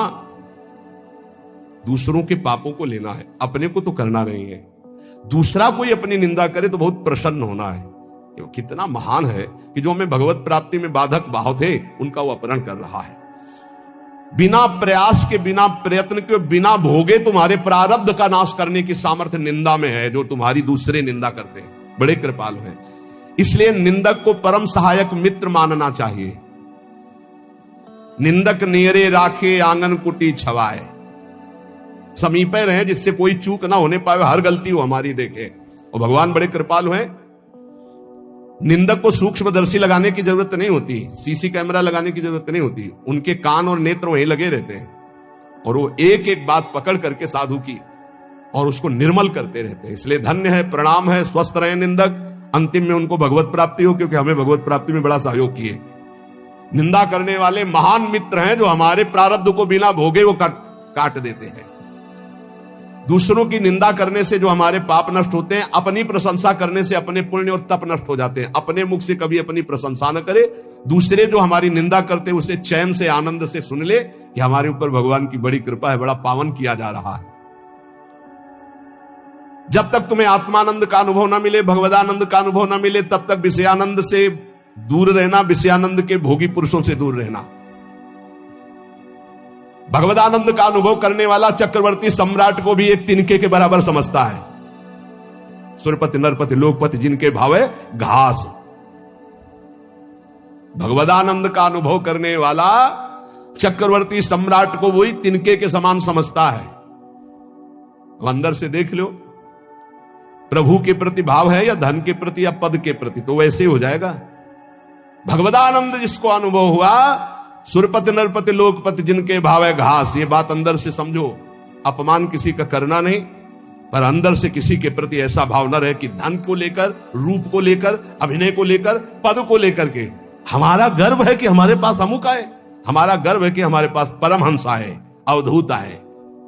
दूसरों के पापों को लेना है, अपने को तो करना नहीं है। दूसरा कोई अपनी निंदा करे तो बहुत प्रसन्न होना है। कितना महान है कि जो हमें भगवत प्राप्ति में बाधक भाव थे उनका वो अपहरण कर रहा है। बिना प्रयास के, बिना प्रयत्न के, बिना भोगे तुम्हारे प्रारब्ध का नाश करने की सामर्थ्य निंदा में है, जो तुम्हारी दूसरे निंदा करते हैं। बड़े कृपालु हैं। इसलिए निंदक को परम सहायक मित्र मानना चाहिए। निंदक नियरे राखे आंगन कुटी छवाए, समीपे रहे जिससे कोई चूक ना होने पाए, हर गलती वो हमारी देखे। और भगवान बड़े कृपालु हैं। निंदक को सूक्ष्मदर्शी लगाने की जरूरत नहीं होती, सीसी कैमरा लगाने की जरूरत नहीं होती। उनके कान और नेत्र वहीं लगे रहते हैं और वो एक एक बात पकड़ करके साधु की और उसको निर्मल करते रहते हैं। इसलिए धन्य है, प्रणाम है, स्वस्थ रहे निंदक। अंतिम में उनको भगवत प्राप्ति हो, क्योंकि हमें भगवत प्राप्ति में बड़ा सहयोग किए। निंदा करने वाले महान मित्र हैं जो हमारे प्रारब्ध को बिना भोगे वो काट देते हैं। दूसरों की निंदा करने से जो हमारे पाप नष्ट होते हैं, अपनी प्रशंसा करने से अपने पुण्य और तप नष्ट हो जाते हैं। अपने मुख से कभी अपनी प्रशंसा न करे, दूसरे जो हमारी निंदा करते हैं उसे चैन से, आनंद से सुन ले कि हमारे ऊपर भगवान की बड़ी कृपा है, बड़ा पावन किया जा रहा है। जब तक तुम्हें आत्मानंद का अनुभव न मिले, भगवदानंद का अनुभव न मिले, तब तक विषयानंद से दूर रहना, विषयानंद के भोगी पुरुषों से दूर रहना। भगवदानंद का अनुभव करने वाला चक्रवर्ती सम्राट को भी एक तिनके के बराबर समझता है। सुरपति, नरपति, लोकपति जिनके भावे घास। भगवदानंद का अनुभव करने वाला चक्रवर्ती सम्राट को वही तिनके के समान समझता है। अंदर से देख लो, प्रभु के प्रति भाव है या धन के प्रति या पद के प्रति, तो वैसे हो जाएगा। भगवदानंद जिसको अनुभव हुआ, सुरपति, नरपति, लोकपति जिनके भाव है घास, ये बात अंदर से समझो। अपमान किसी का करना नहीं, पर अंदर से किसी के प्रति ऐसा भाव न रहे कि धन को लेकर, रूप को लेकर, अभिनय को लेकर, पद को लेकर के हमारा गर्व है कि हमारे पास अमुक आए, हमारा गर्व है कि हमारे पास परमहंस आए, अवधूत आए।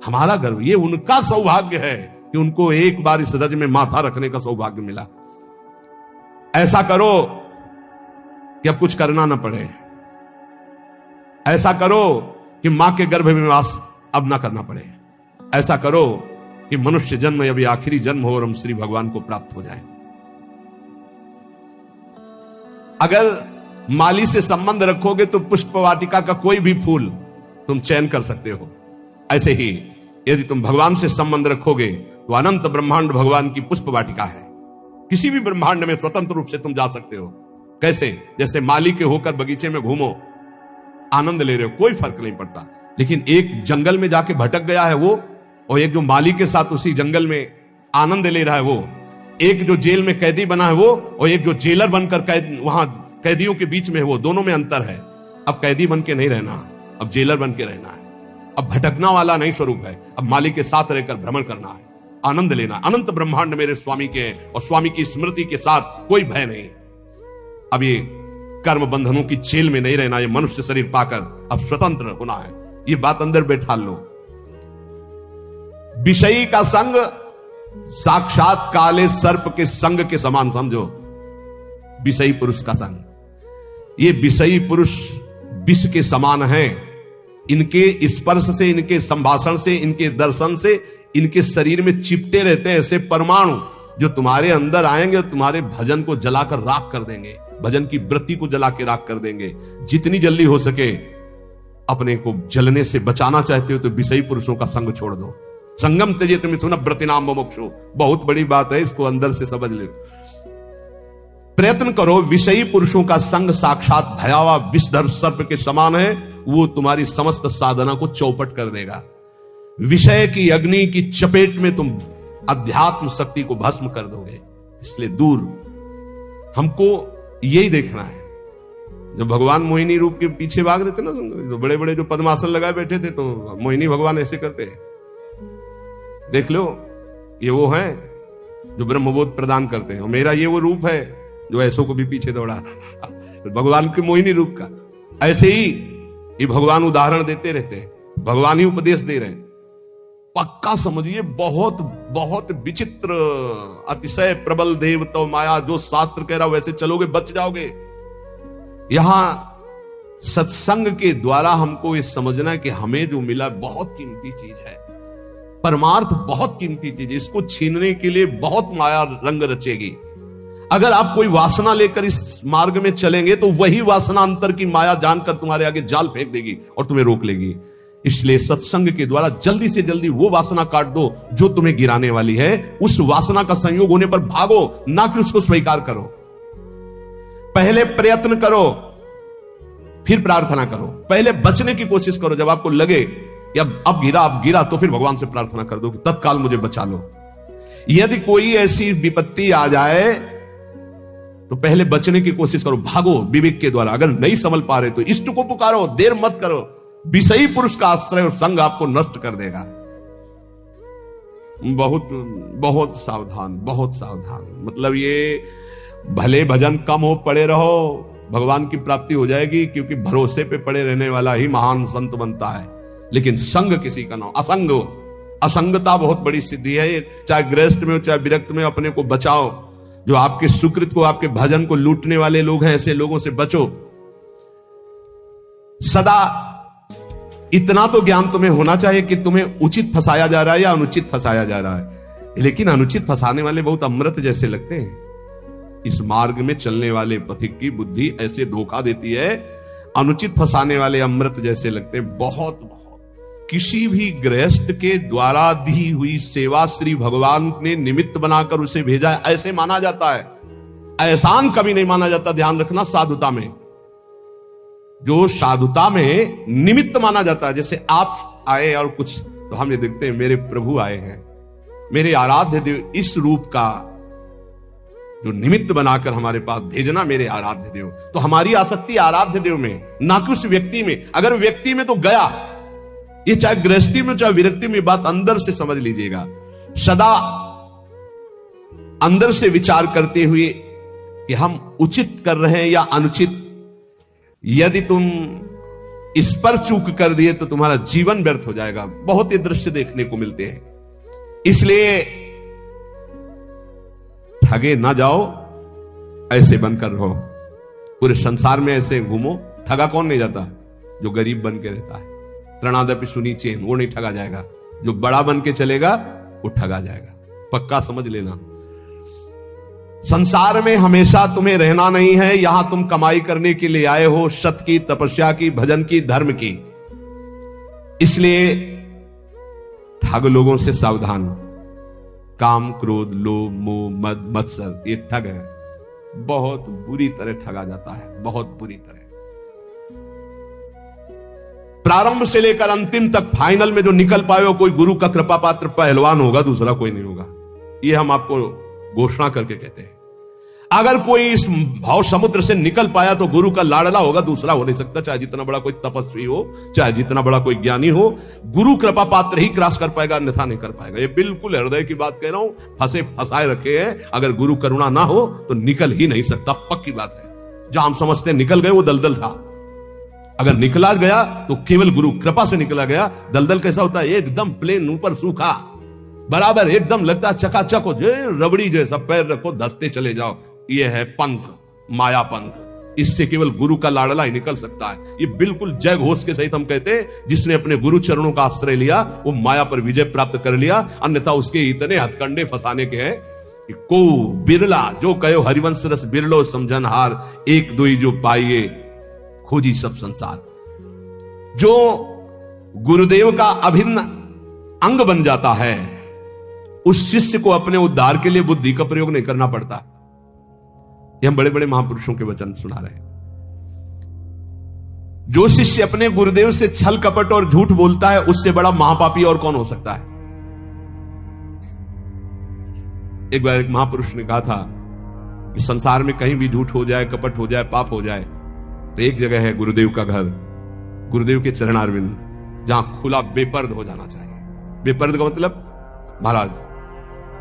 हमारा गर्व, ये उनका सौभाग्य है कि उनको एक बार इस रज में माथा रखने का सौभाग्य मिला। ऐसा करो कि अब कुछ करना ना पड़े। ऐसा करो कि मां के गर्भ में वास अब ना करना पड़े। ऐसा करो कि मनुष्य जन्म अभी आखिरी जन्म हो और हम श्री भगवान को प्राप्त हो जाए। अगर माली से संबंध रखोगे तो पुष्प वाटिका का कोई भी फूल तुम चयन कर सकते हो। ऐसे ही यदि तुम भगवान से संबंध रखोगे तो अनंत ब्रह्मांड भगवान की पुष्प वाटिका है। किसी भी ब्रह्मांड में स्वतंत्र रूप से तुम जा सकते हो। कैसे? जैसे माली के होकर बगीचे में घूमो, आनंद ले रहे हो, कोई फर्क नहीं पड़ता। लेकिन एक जंगल में जाके भटक गया है वो, और एक जो माली के साथ उसी जंगल में आनंद ले रहा है वो, एक जो जेल में कैदी बना है वो, और एक जो जेलर बनकर वहां कैदियों के बीच में है वो, दोनों में अंतर है। अब कैदी बन के नहीं रहना, अब जेलर बन के रहना है। अब भटकना वाला नहीं स्वरूप है, अब माली के साथ रहकर भ्रमण करना है, आनंद लेना। अनंत ब्रह्मांड मेरे स्वामी के हैं और स्वामी की स्मृति के साथ कोई भय नहीं। अब ये कर्म बंधनों की जेल में नहीं रहना, ये मनुष्य शरीर पाकर अब स्वतंत्र होना है। ये बात अंदर बैठा लो। विषयी का संग साक्षात काले सर्प के संग के समान समझो। विषयी पुरुष का संग, ये विषयी पुरुष विष के समान हैं। इनके स्पर्श से, इनके संभाषण से, इनके दर्शन से इनके शरीर में चिपटे रहते हैं ऐसे परमाणु, जो तुम्हारे अंदर आएंगे और तुम्हारे भजन को जलाकर राख कर देंगे, भजन की वृत्ति को जला के राख कर देंगे। जितनी जल्दी हो सके अपने को जलने से बचाना चाहते हो तो विषयी पुरुषों का संग छोड़ दो। संगम त्यजेत मिथुन व्रतिनाम मुमुक्षु, बहुत बड़ी बात है, इसको अंदर से समझ ले। प्रयत्न करो। विषयी पुरुषों का संग साक्षात भयावह विषधर सर्प के समान है, वो तुम्हारी समस्त साधना को चौपट कर देगा। विषय की अग्नि की चपेट में तुम अध्यात्म शक्ति को भस्म कर दोगे। इसलिए दूर, हमको यही देखना है। जब भगवान मोहिनी रूप के पीछे भाग रहे थे ना, तो बड़े बड़े जो पद्मासन लगाए बैठे थे, तो मोहिनी भगवान ऐसे करते हैं, देख लो, ये वो हैं जो ब्रह्मबोध प्रदान करते हैं, और मेरा ये वो रूप है जो ऐसों को भी पीछे दौड़ा रहा। भगवान के मोहिनी रूप का ऐसे ही ये भगवान उदाहरण देते रहते हैं, भगवान ही उपदेश दे रहे हैं। पक्का समझिए, बहुत बहुत विचित्र, अतिशय प्रबल देव तो माया, जो शास्त्र कह रहा वैसे चलोगे बच जाओगे। यहां सत्संग के द्वारा हमको ये समझना है कि हमें जो मिला बहुत कीमती चीज है, परमार्थ बहुत कीमती चीज है। इसको छीनने के लिए बहुत माया रंग रचेगी। अगर आप कोई वासना लेकर इस मार्ग में चलेंगे तो वही वासना अंतर की माया जानकर तुम्हारे आगे जाल फेंक देगी और तुम्हें रोक लेगी। इसलिए सत्संग के द्वारा जल्दी से जल्दी वो वासना काट दो जो तुम्हें गिराने वाली है। उस वासना का संयोग होने पर भागो, ना कि उसको स्वीकार करो। पहले प्रयत्न करो, फिर प्रार्थना करो। पहले बचने की कोशिश करो। जब आपको लगे कि अब गिरा, तो फिर भगवान से प्रार्थना कर दो कि तत्काल मुझे बचा लो। यदि कोई ऐसी विपत्ति आ जाए तो पहले बचने की कोशिश करो, भागो विवेक के द्वारा। अगर नहीं संभल पा रहे तो इष्ट को पुकारो, देर मत करो। विषयी पुरुष का आश्रय और संग आपको नष्ट कर देगा। बहुत बहुत सावधान, बहुत सावधान। मतलब ये भले भजन कम हो, पड़े रहो, भगवान की प्राप्ति हो जाएगी, क्योंकि भरोसे पे पड़े रहने वाला ही महान संत बनता है। लेकिन संग किसी का ना हो। असंग, असंगता बहुत बड़ी सिद्धि है। चाहे गृहस्थ में हो चाहे विरक्त में, अपने को बचाओ। जो आपके सुकृत को, आपके भजन को लूटने वाले लोग हैं, ऐसे लोगों से बचो। सदा इतना तो ज्ञान तुम्हें होना चाहिए कि तुम्हें उचित फंसाया जा रहा है या अनुचित फंसाया जा रहा है। लेकिन अनुचित फंसाने वाले बहुत अमृत जैसे लगते हैं। इस मार्ग में चलने वाले पथिक की बुद्धि ऐसे धोखा देती है, अनुचित फंसाने वाले अमृत जैसे लगते हैं। बहुत बहुत किसी भी गृहस्थ के द्वारा दी हुई सेवा श्री भगवान ने निमित्त बनाकर उसे भेजा है, ऐसे माना जाता है। एहसान कभी नहीं माना जाता। ध्यान रखना, साधुता में, जो साधुता में निमित्त माना जाता है। जैसे आप आए और कुछ, तो हम ये देखते हैं मेरे प्रभु आए हैं, मेरे आराध्य देव, इस रूप का जो निमित्त बनाकर हमारे पास भेजना मेरे आराध्य देव। तो हमारी आसक्ति आराध्य देव में, ना कि उस व्यक्ति में। अगर व्यक्ति में तो गया, ये चाहे गृहस्थी में चाहे विरक्ति में, बात अंदर से समझ लीजिएगा। सदा अंदर से विचार करते हुए कि हम उचित कर रहे हैं या अनुचित। यदि तुम इस पर चूक कर दिए तो तुम्हारा जीवन व्यर्थ हो जाएगा। बहुत ही दृश्य देखने को मिलते हैं। इसलिए ठगे ना जाओ, ऐसे बनकर रहो। पूरे संसार में ऐसे घूमो। ठगा कौन नहीं जाता? जो गरीब बन के रहता है। त्रणादपि सुनी चेन, वो नहीं ठगा जाएगा। जो बड़ा बन के चलेगा वो ठगा जाएगा, पक्का समझ लेना। संसार में हमेशा तुम्हें रहना नहीं है, यहां तुम कमाई करने के लिए आए हो, सत की, तपस्या की, भजन की, धर्म की। इसलिए ठग लोगों से सावधान। काम, क्रोध, लोभ, मोह, मद, मत्सर, ये ठग है, बहुत बुरी तरह ठगा जाता है, बहुत बुरी तरह। प्रारंभ से लेकर अंतिम तक फाइनल में जो निकल पाए हो, कोई गुरु का कृपा पात्र पहलवान होगा, दूसरा कोई नहीं होगा। ये हम आपको घोषणा करके कहते हैं। अगर कोई इस भाव समुद्र से निकल पाया तो गुरु का लाडला होगा, दूसरा हो नहीं सकता। चाहे जितना बड़ा कोई तपस्वी हो, चाहे जितना बड़ा कोई ज्ञानी हो, गुरु कृपा पात्र ही क्रॉस कर पाएगा, अन्यथा नहीं कर पाएगा। ये बिल्कुल हृदय की बात कह रहा हूं, फंसे फंसाए रखे हैं। अगर गुरु करुणा ना हो तो निकल ही नहीं सकता, पक्की बात है। जहां हम समझते हैं निकल गए, वो दलदल था। अगर निकला गया तो केवल गुरु कृपा से निकला गया। दलदल कैसा होता है? एकदम प्लेन, ऊपर सूखा, बराबर एकदम लगता है चकाचक हो, रबड़ी जैसा, पैर रखो धसते चले जाओ। ये है पंख, माया पंख। इससे केवल गुरु का लाडला ही निकल सकता है। ये बिल्कुल जय घोष के सहित हम कहते हैं, जिसने अपने गुरु चरणों का आश्रय लिया वो माया पर विजय प्राप्त कर लिया। अन्यथा उसके इतने हथकंडे फंसाने के हैं कि को बिरला जो कहो हरिवंश रस बिरलो समझनहार, एक दुई जो पाइए खोजी सब संसार। जो गुरुदेव का अभिन्न अंग बन जाता है, उस शिष्य को अपने उद्धार के लिए बुद्धि का प्रयोग नहीं करना पड़ता। ये हम बड़े बड़े महापुरुषों के वचन सुना रहे हैं। जो शिष्य अपने गुरुदेव से छल कपट और झूठ बोलता है, उससे बड़ा महापापी और कौन हो सकता है? एक बार एक महापुरुष ने कहा था कि संसार में कहीं भी झूठ हो जाए, कपट हो जाए, पाप हो जाए, तो एक जगह है गुरुदेव का घर, गुरुदेव के चरणारविंद, जहां खुला बेपर्द हो जाना चाहिए। बेपर्द का मतलब, महाराज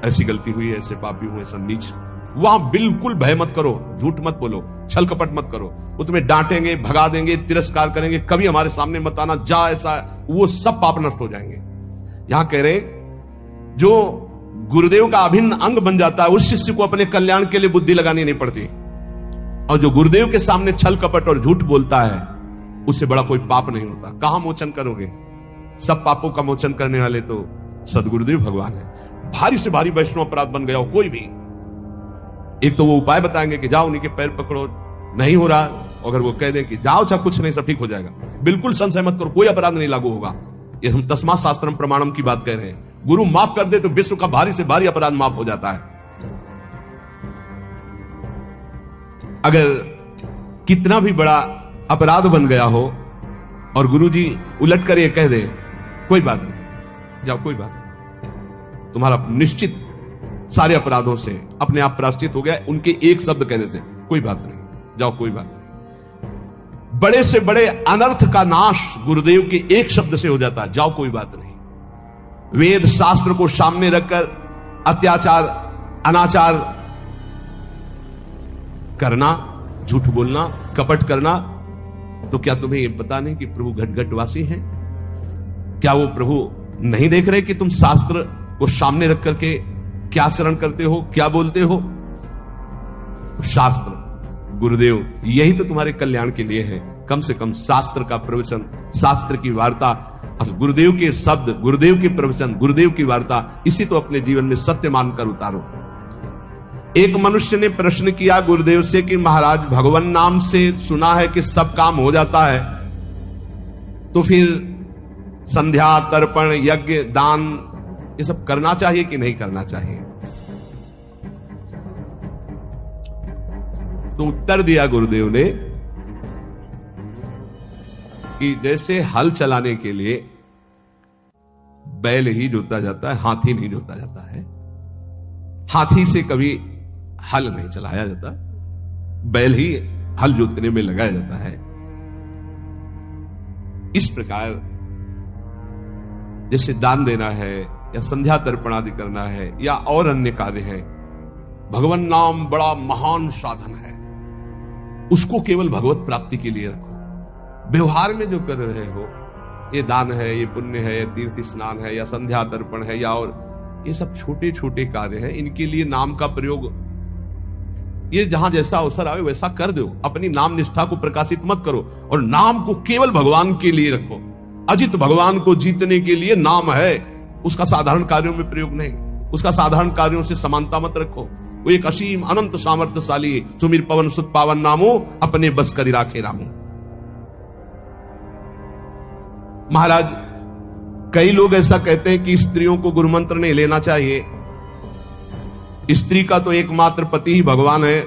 ऐसी गलती हुई, ऐसे पापी हुए, ऐसा नीच, वहां बिल्कुल भय मत करो, झूठ मत बोलो, छल कपट मत करो। वो तुम्हें डांटेंगे, भगा देंगे, तिरस्कार करेंगे, कभी हमारे सामने मत आना, जा ऐसा, वो सब पाप नष्ट हो जाएंगे। यहां कह रहे जो गुरुदेव का अभिन्न अंग बन जाता है, उस शिष्य को अपने कल्याण के लिए बुद्धि लगानी नहीं पड़ती। और जो गुरुदेव के सामने छल कपट और झूठ बोलता है, उससे बड़ा कोई पाप नहीं होता। कहां मोचन करोगे? सब पापों का मोचन करने वाले तो सदगुरुदेव भगवान है। भारी से भारी वैष्णव अपराध बन गया हो कोई भी, एक तो वो उपाय बताएंगे कि जाओ उन्हीं के पैर पकड़ो, नहीं हो रहा, अगर वो कह दें कि जाओ चाहे कुछ नहीं, सब ठीक हो जाएगा, बिल्कुल संशय मत करो, कोई अपराध नहीं लागू होगा। ये हम तस्मात् शास्त्रम प्रमाणम की बात कह रहे हैं। गुरु माफ कर दे तो विश्व का भारी से भारी अपराध माफ हो जाता है। अगर कितना भी बड़ा अपराध बन गया हो और गुरुजी उलट कर ये कह दे कोई बात नहीं, जाओ कोई बात नहीं, तुम्हारा निश्चित सारे अपराधों से अपने आप प्रायश्चित हो गया उनके एक शब्द कहने से, कोई बात नहीं, जाओ कोई बात नहीं। बड़े से बड़े अनर्थ का नाश गुरुदेव के एक शब्द से हो जाता है, जाओ कोई बात नहीं। वेद शास्त्र को सामने रखकर अत्याचार, अनाचार करना, झूठ बोलना, कपट करना, तो क्या तुम्हें यह पता नहीं कि प्रभु घट घटवासी हैं? क्या वो प्रभु नहीं देख रहे कि तुम शास्त्र को सामने रख करके क्या आचरण करते हो, क्या बोलते हो? शास्त्र, गुरुदेव, यही तो तुम्हारे कल्याण के लिए है। कम से कम शास्त्र का प्रवचन, शास्त्र की वार्ता, गुरुदेव के शब्द, गुरुदेव के प्रवचन, गुरुदेव की वार्ता, इसी तो अपने जीवन में सत्य मानकर उतारो। एक मनुष्य ने प्रश्न किया गुरुदेव से कि महाराज, भगवान नाम से सुना है कि सब काम हो जाता है, तो फिर संध्या, तर्पण, यज्ञ, दान, ये सब करना चाहिए कि नहीं करना चाहिए? तो उत्तर दिया गुरुदेव ने कि जैसे हल चलाने के लिए बैल ही जोता जाता है, हाथी नहीं जोता जाता है। हाथी से कभी हल नहीं चलाया जाता, बैल ही हल जोतने में लगाया जाता है। इस प्रकार जैसे दान देना है या संध्या तर्पण आदि करना है या और अन्य कार्य है, भगवान नाम बड़ा महान साधन है, उसको केवल भगवत प्राप्ति के लिए रखो। व्यवहार में जो कर रहे हो, ये दान है, ये पुण्य है, ये तीर्थ स्नान है, या संध्या तर्पण है, या और ये सब छोटे छोटे कार्य हैं, इनके लिए नाम का प्रयोग ये जहां जैसा अवसर आवे वैसा कर दो। अपनी नाम निष्ठा को प्रकाशित मत करो और नाम को केवल भगवान के लिए रखो। अजित भगवान को जीतने के लिए नाम है, उसका साधारण कार्यों में प्रयोग नहीं, उसका साधारण कार्यों से समानता मत रखो। वो एक असीम अनंत सामर्थ्यशाली सुमिर पवन सुत पावन नामो अपने बस करी राखे रामो। महाराज, कई लोग ऐसा कहते हैं कि स्त्रियों को गुरु मंत्र नहीं लेना चाहिए, स्त्री का तो एकमात्र पति ही भगवान है,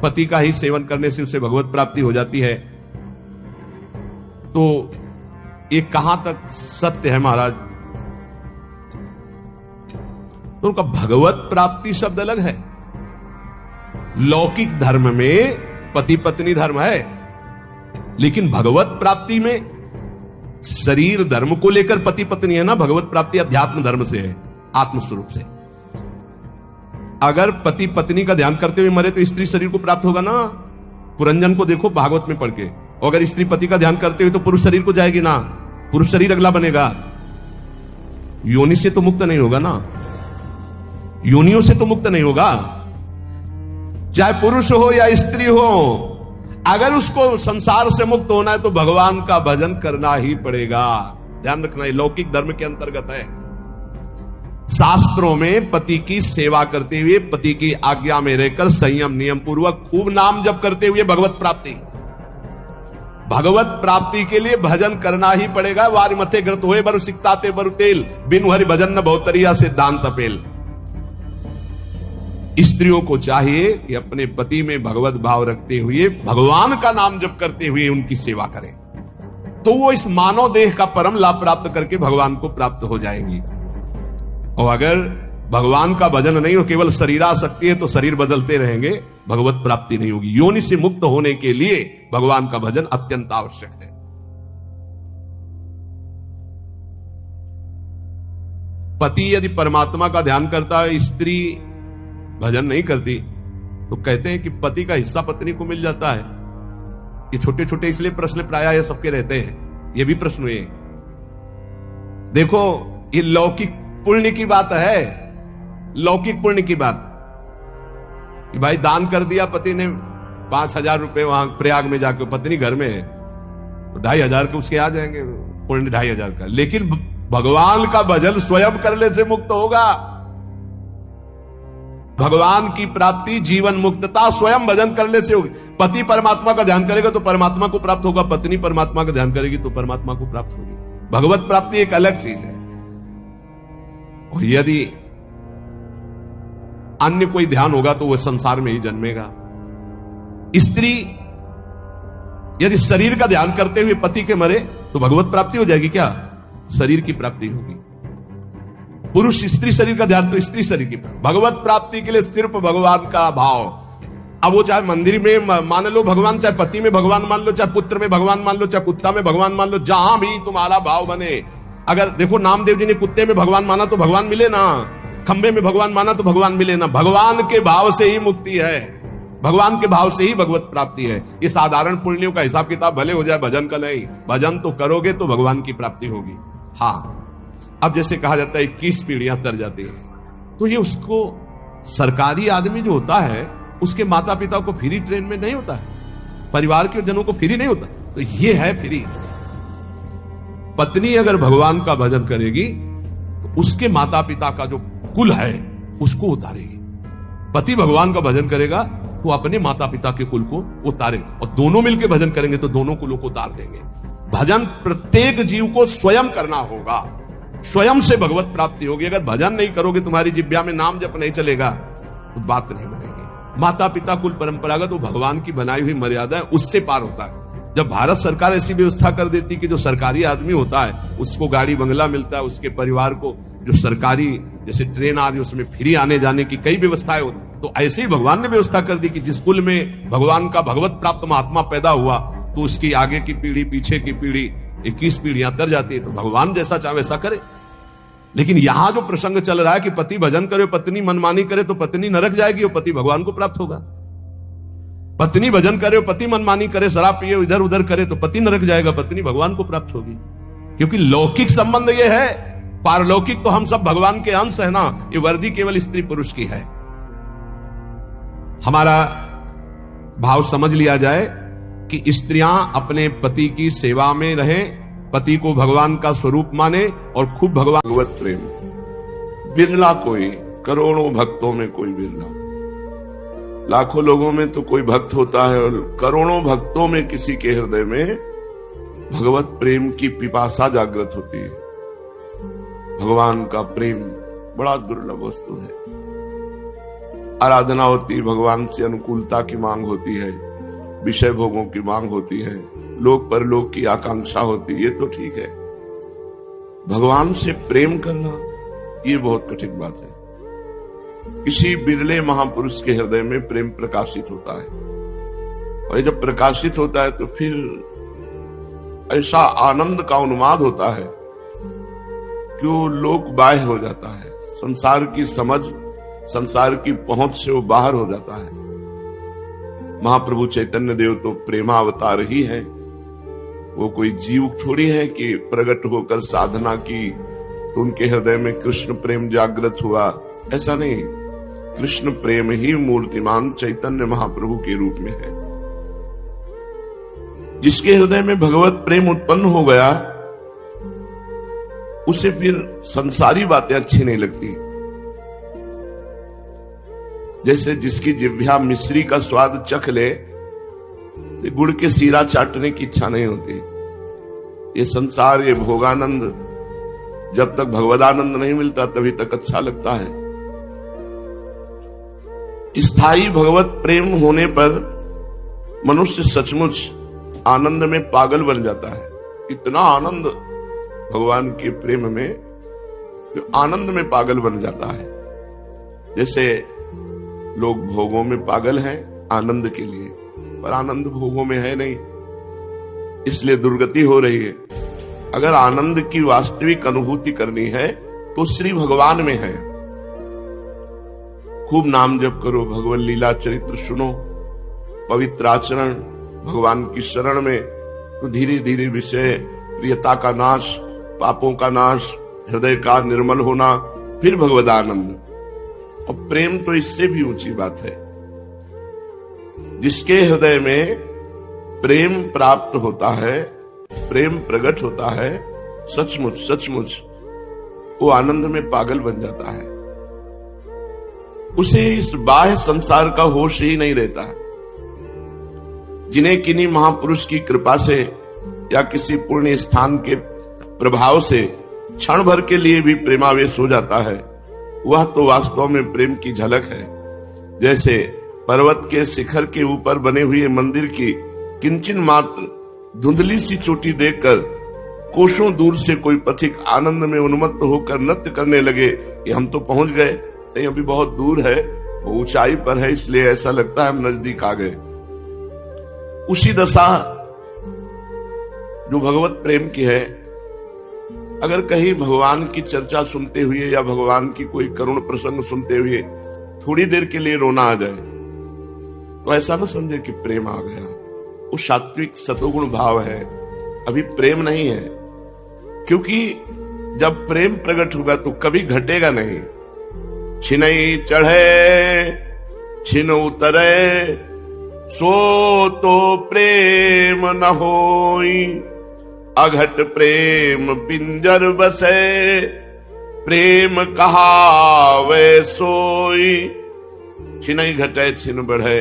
पति का ही सेवन करने से उसे भगवत प्राप्ति हो जाती है। तो ये कहां तक सत्य है महाराज? तो उनका भगवत प्राप्ति शब्द अलग है। लौकिक धर्म में पति पत्नी धर्म है, लेकिन भगवत प्राप्ति में शरीर धर्म को लेकर पति पत्नी है ना। भगवत प्राप्ति अध्यात्म धर्म से है, आत्मस्वरूप से। अगर पति पत्नी का ध्यान करते हुए मरे तो स्त्री शरीर को प्राप्त होगा ना। पुरंजन को देखो भागवत में पढ़ के। और अगर स्त्री पति का ध्यान करते हुए तो पुरुष शरीर को जाएगी ना, पुरुष शरीर अगला बनेगा। योनि से तो मुक्त नहीं होगा ना, योनियों से तो मुक्त नहीं होगा। चाहे पुरुष हो या स्त्री हो, अगर उसको संसार से मुक्त होना है तो भगवान का भजन करना ही पड़ेगा। ध्यान रखना, ये लौकिक धर्म के अंतर्गत है। शास्त्रों में पति की सेवा करते हुए, पति की आज्ञा में रहकर संयम नियम पूर्वक खूब नाम जप करते हुए भगवत प्राप्ति के लिए भजन करना ही पड़ेगा। वार मथे ग्रत हुए बरु सिकताते बरु तेल, बिनु हरि भजन न बहुतरिया से दान तपेल। स्त्रियों को चाहिए कि अपने पति में भगवत भाव रखते हुए भगवान का नाम जप करते हुए उनकी सेवा करें, तो वो इस मानव देह का परम लाभ प्राप्त करके भगवान को प्राप्त हो जाएंगी। और अगर भगवान का भजन नहीं हो, केवल शरीरासक्ति है, तो शरीर बदलते रहेंगे, भगवत प्राप्ति नहीं होगी। योनि से मुक्त होने के लिए भगवान का भजन अत्यंत आवश्यक है। पति यदि परमात्मा का ध्यान करता है, स्त्री भजन नहीं करती, तो कहते हैं कि पति का हिस्सा पत्नी को मिल जाता है। ये छोटे छोटे इसलिए प्रश्न प्रायः ये सबके रहते हैं, ये भी प्रश्न हुए। देखो, ये लौकिक पुण्य की बात है, लौकिक पुण्य की बात कि भाई दान कर दिया पति ने 5,000 रुपए वहां प्रयाग में जाकर, पत्नी घर में है तो 2,500 के उसके आ जाएंगे, पुण्य 2,500 का। लेकिन भगवान का भजन स्वयं करने से मुक्त होगा। भगवान की प्राप्ति, जीवन मुक्तता स्वयं भजन करने से होगी। पति परमात्मा का ध्यान करेगा तो परमात्मा को प्राप्त होगा, पत्नी परमात्मा का ध्यान करेगी तो परमात्मा को प्राप्त होगी। भगवत प्राप्ति एक अलग चीज है। और यदि अन्य कोई ध्यान होगा तो वह संसार में ही जन्मेगा। स्त्री यदि शरीर का ध्यान करते हुए पति के मरे तो भगवत प्राप्ति हो जाएगी क्या? शरीर की प्राप्ति होगी। पुरुष स्त्री शरीर का ध्यान तो स्त्री शरीर की प्राप्ति। भगवत प्राप्ति के लिए सिर्फ भगवान का भाव। अब वो चाहे मंदिर में मान लो भगवान, चाहे पति में भगवान मान लो, चाहे पुत्र में भगवान मान लो, चाहे कुत्ता में भगवान मान लो, जहां भी तुम्हारा भाव बने। अगर देखो, नामदेव जी ने कुत्ते में भगवान माना तो भगवान मिले ना, खंबे में भगवान माना तो भगवान मिले ना। भगवान के भाव से ही मुक्ति है, भगवान के भाव से ही भगवत प्राप्ति है। ये साधारण पुण्यों का हिसाब किताब भले हो जाए, भजन का नहीं। भजन तो करोगे तो भगवान की प्राप्ति होगी। हाँ, अब जैसे कहा जाता है 21 पीढ़ियां तर जाती है, तो ये उसको सरकारी आदमी जो होता है उसके माता पिता को फ्री ट्रेन में नहीं होता है, परिवार के जनों को फ्री नहीं होता, तो ये है फ्री। पत्नी अगर भगवान का भजन करेगी तो उसके माता पिता का जो कुल है उसको उतारेगी। पति भगवान का भजन करेगा तो अपने माता पिता के कुल को उतारेगा, और दोनों मिलकर भजन करेंगे तो दोनों कुलों को उतार देंगे। भजन प्रत्येक जीव को स्वयं करना होगा, स्वयं से भगवत प्राप्ति होगी। अगर भजन नहीं करोगे, तुम्हारी जिब्या में नाम जप नहीं चलेगा, तो बात नहीं बनेगी। माता पिता कुल परंपरागत वो भगवान की बनाई हुई मर्यादा है, उससे पार होता है। जब भारत सरकार ऐसी व्यवस्था कर देती कि जो सरकारी आदमी होता है उसको गाड़ी बंगला मिलता है, उसके परिवार को जो सरकारी जैसे ट्रेन आदि उसमें फ्री आने जाने की कई व्यवस्थाएं होती, तो ऐसे ही भगवान ने व्यवस्था कर दी कि जिस कुल में भगवान का भगवत प्राप्त महात्मा पैदा हुआ तो उसकी आगे की पीढ़ी, पीछे की पीढ़ी, 21 पीढ़ियां तर जाती है। तो भगवान जैसा चाहे वैसा करे। लेकिन यहां जो प्रसंग चल रहा है कि पति भजन करे, पत्नी मनमानी करे, तो पत्नी नरक जाएगी और पति भगवान को प्राप्त होगा। पत्नी भजन करे, पति मनमानी करे, शराब पिए, इधर उधर करे, तो पति नरक जाएगा, पत्नी भगवान को प्राप्त होगी। क्योंकि लौकिक संबंध ये है, पारलौकिक तो हम सब भगवान के अंश है ना। ये वर्दी केवल स्त्री पुरुष की है। हमारा भाव समझ लिया जाए कि स्त्रियां अपने पति की सेवा में रहें, पति को भगवान का स्वरूप माने और खूब भगवत प्रेम। बिरला कोई, करोड़ों भक्तों में कोई बिरला, लाखों लोगों में तो कोई भक्त होता है और करोड़ों भक्तों में किसी के हृदय में भगवत प्रेम की पिपासा जागृत होती है। भगवान का प्रेम बड़ा दुर्लभ वस्तु है। आराधना होती है, भगवान से अनुकूलता की मांग होती है, विषय भोगों की मांग होती है, लोक परलोक की आकांक्षा होती है, ये तो ठीक है। भगवान से प्रेम करना ये बहुत कठिन बात है। किसी बिरले महापुरुष के हृदय में प्रेम प्रकाशित होता है, और जब प्रकाशित होता है तो फिर ऐसा आनंद का उन्माद होता है कि वो लोक बाह्य हो जाता है, संसार की समझ, संसार की पहुंच से वो बाहर हो जाता है। महाप्रभु चैतन्य देव तो प्रेमावतार ही है, वो कोई जीव थोड़ी है कि प्रकट होकर साधना की तो उनके हृदय में कृष्ण प्रेम जागृत हुआ, ऐसा नहीं। कृष्ण प्रेम ही मूर्तिमान चैतन्य महाप्रभु के रूप में है। जिसके हृदय में भगवत प्रेम उत्पन्न हो गया, उसे फिर संसारी बातें अच्छी नहीं लगती। जैसे जिसकी जिह्वा मिश्री का स्वाद चख ले, गुड़ के सीरा चाटने की इच्छा नहीं होती। ये संसार, ये भोगानंद, जब तक भगवदानंद नहीं मिलता तभी तक अच्छा लगता है। स्थायी भगवत प्रेम होने पर मनुष्य सचमुच आनंद में पागल बन जाता है। इतना आनंद भगवान के प्रेम में कि आनंद में पागल बन जाता है। जैसे लोग भोगों में पागल हैं आनंद के लिए, पर आनंद भोगों में है नहीं, इसलिए दुर्गति हो रही है। अगर आनंद की वास्तविक अनुभूति करनी है तो श्री भगवान में है। खूब नाम जप करो, भगवत लीला चरित्र सुनो, पवित्र आचरण, भगवान की शरण में, तो धीरे धीरे विषय प्रियता का नाश, पापों का नाश, हृदय का निर्मल होना, फिर भगवद आनंद। और प्रेम तो इससे भी ऊंची बात है। जिसके हृदय में प्रेम प्राप्त होता है, प्रेम प्रकट होता है, सचमुच सचमुच वो आनंद में पागल बन जाता है। उसे इस बाह्य संसार का होश ही नहीं रहता। जिन्हें किन्हीं महापुरुष की कृपा से या किसी पुण्य स्थान के प्रभाव से क्षण भर के लिए भी प्रेमावेश हो जाता है, वह तो वास्तव में प्रेम की झलक है। जैसे पर्वत के शिखर के ऊपर बने हुए मंदिर की किंचन मात्र धुंधली सी चोटी देखकर कोसों दूर से कोई पथिक आनंद में उन्मत्त होकर नृत्य करने लगे कि हम तो पहुंच गए, नहीं अभी बहुत दूर है, वो ऊंचाई पर है, इसलिए ऐसा लगता है हम नजदीक आ गए। उसी दशा जो भगवत प्रेम की है। अगर कहीं भगवान की चर्चा सुनते हुए या भगवान की कोई करुण प्रसंग सुनते हुए थोड़ी देर के लिए रोना आ जाए, तो ऐसा ना समझे कि प्रेम आ गया। वो सात्विक सतोगुण भाव है, अभी प्रेम नहीं है। क्योंकि जब प्रेम प्रकट होगा तो कभी घटेगा नहीं। छिनई चढ़े छिन उतरे, सो तो प्रेम न होई, अघट प्रेम पिंजर बसे, प्रेम कहावे सोई। छिनई घटे छिन बढ़े,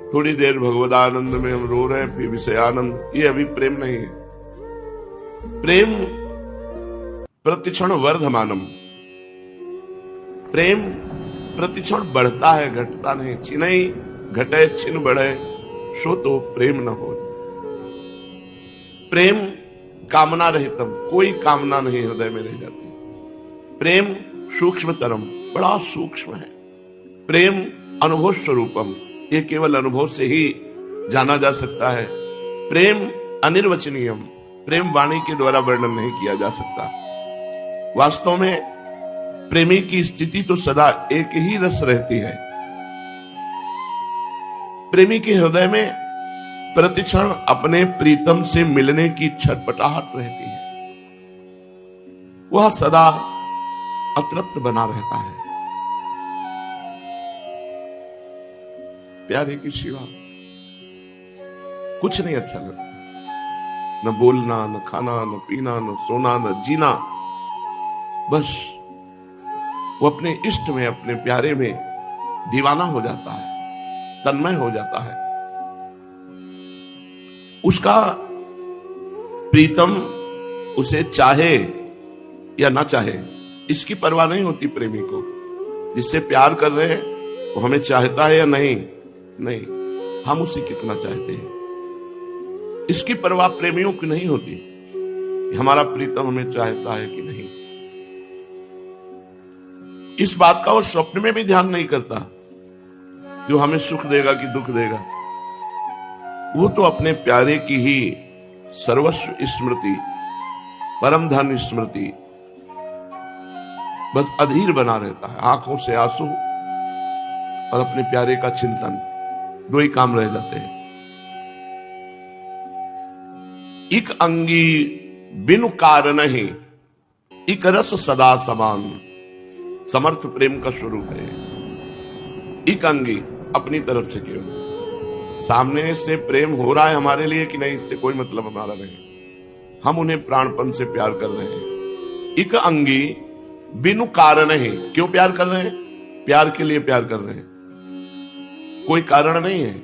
थोड़ी देर भगवदानंद में हम रो रहे हैं, फिर विषय आनंद, ये अभी प्रेम नहीं है। प्रेम प्रतिक्षण वर्धमानम, प्रेम प्रतिक्षण बढ़ता है, घटता नहीं। छिनई घटे छिन बढ़े, सो तो प्रेम न हो। प्रेम कामना रहितम, कोई कामना नहीं हृदय में रह जाती। प्रेम सूक्ष्मतरम, बड़ा सूक्ष्म है। प्रेम अनुभव स्वरूपम, ये केवल अनुभव से ही जाना जा सकता है। प्रेम अनिर्वचनीयम, प्रेम वाणी के द्वारा वर्णन नहीं किया जा सकता। वास्तव में प्रेमी की स्थिति तो सदा एक ही रस रहती है। प्रेमी के हृदय में प्रतिक्षण अपने प्रीतम से मिलने की छटपटाहट रहती है। वह सदा अतृप्त बना रहता है। प्यारे के सिवा कुछ नहीं अच्छा लगता। न बोलना, न खाना, न पीना, न सोना, न जीना। बस वो अपने इष्ट में, अपने प्यारे में दीवाना हो जाता है, तन्मय हो जाता है। उसका प्रीतम उसे चाहे या ना चाहे, इसकी परवाह नहीं होती प्रेमी को। जिससे प्यार कर रहे हैं वो हमें चाहता है या नहीं, हम उसे कितना चाहते हैं, इसकी परवाह प्रेमियों की नहीं होती कि हमारा प्रीतम हमें चाहता है कि नहीं। इस बात का वो स्वप्न में भी ध्यान नहीं करता जो हमें सुख देगा कि दुख देगा। वो तो अपने प्यारे की ही सर्वस्व स्मृति, परम धन स्मृति बस अधीर बना रहता है। आंखों से आंसू और अपने प्यारे का चिंतन, दो ही काम रह जाते हैं। इक अंगी बिनु कारण ही, इक रस सदा समान। समर्थ प्रेम का स्वरूप है। इक अंगी, अपनी तरफ से केवल, सामने से प्रेम हो रहा है हमारे लिए कि नहीं, इससे कोई मतलब हमारा नहीं। हम उन्हें प्राणपन से प्यार कर रहे हैं। इक अंगी बिनु कारण ही, क्यों प्यार कर रहे हैं? प्यार के लिए प्यार कर रहे हैं, कोई कारण नहीं है।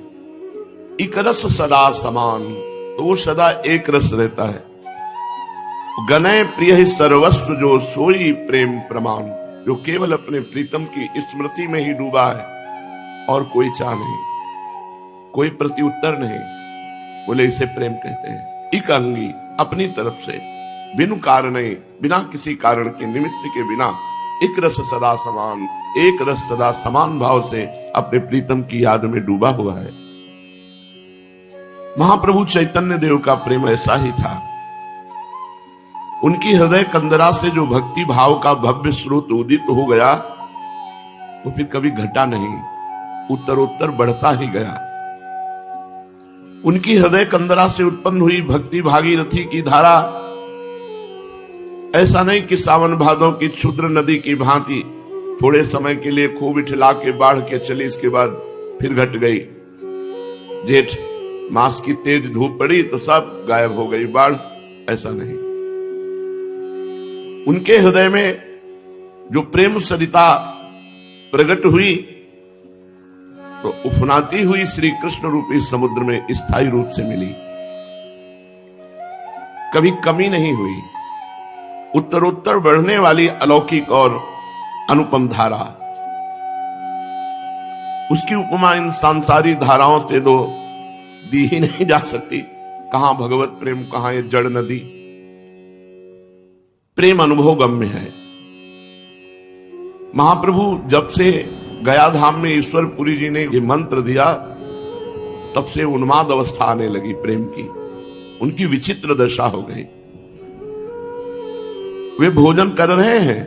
इक रस सदा समान, तो वो सदा एक रस रहता है। गनय प्रिय ही सर्वस्व जो सोई प्रेम प्रमाण, जो केवल अपने प्रीतम की स्मृति में ही डूबा है और कोई चाह नहीं, कोई प्रत्युत्तर नहीं, बोले इसे प्रेम कहते हैं। इक अंगी, अपनी तरफ से, बिनु कारण, बिना किसी कारण के, निमित्त के बिना, एक रस सदा समान, एक रस सदा समान भाव से अपने प्रीतम की याद में डूबा हुआ है। महाप्रभु चैतन्य देव का प्रेम ऐसा ही था। उनकी हृदय कंदरा से जो भक्ति भाव का भव्य स्रोत उदित हो गया, वो फिर कभी घटा नहीं, उत्तरोत्तर बढ़ता ही गया। उनकी हृदय कंदरा से उत्पन्न हुई भक्ति भागीरथी की धारा ऐसा नहीं कि सावन भादों की क्षुद्र नदी की भांति थोड़े समय के लिए खूब इठला के बाढ़ के चली, इसके बाद फिर घट गई। जेठ मास की तेज धूप पड़ी तो सब गायब हो गई बाढ़, ऐसा नहीं। उनके हृदय में जो प्रेम सरिता प्रकट हुई तो उफनाती हुई श्री कृष्ण रूपी समुद्र में स्थायी रूप से मिली, कभी कमी नहीं हुई। उत्तरोत्तर बढ़ने वाली अलौकिक और अनुपम धारा, उसकी उपमा इन सांसारिक धाराओं से तो दी ही नहीं जा सकती। कहां भगवत प्रेम, कहां ये जड़ नदी। प्रेम अनुभव गम्य है। महाप्रभु जब से गया धाम में ईश्वरपुरी जी ने ये मंत्र दिया, तब से उन्माद अवस्था आने लगी प्रेम की। उनकी विचित्र दशा हो गई। वे भोजन कर रहे हैं,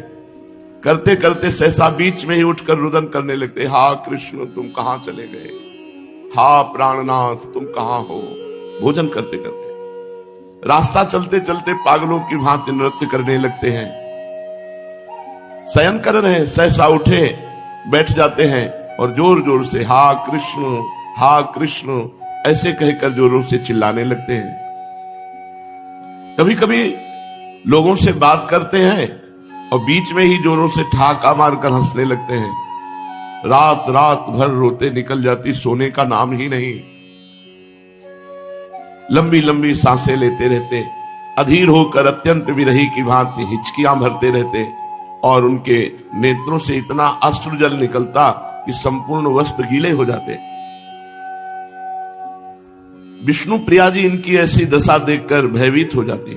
करते करते सहसा बीच में ही उठकर रुदन करने लगते, हा कृष्ण तुम कहां चले गए, हा प्राणनाथ तुम कहां हो। भोजन करते करते, रास्ता चलते चलते पागलों की भांति नृत्य करने लगते हैं। शयन कर रहे हैं, सहसा उठे बैठ जाते हैं और जोर जोर से हा कृष्ण ऐसे कहकर जोरों से चिल्लाने लगते हैं। कभी कभी लोगों से बात करते हैं और बीच में ही जोरों से ठहाका मारकर हंसने लगते हैं। रात रात भर रोते निकल जाती, सोने का नाम ही नहीं। लंबी लंबी सांसें लेते रहते, अधीर होकर अत्यंत विरही की भांति हिचकियां भरते रहते और उनके नेत्रों से इतना अश्रुजल निकलता कि संपूर्ण वस्त्र गीले हो जाते। विष्णु प्रिया जी इनकी ऐसी दशा देखकर भयभीत हो जाती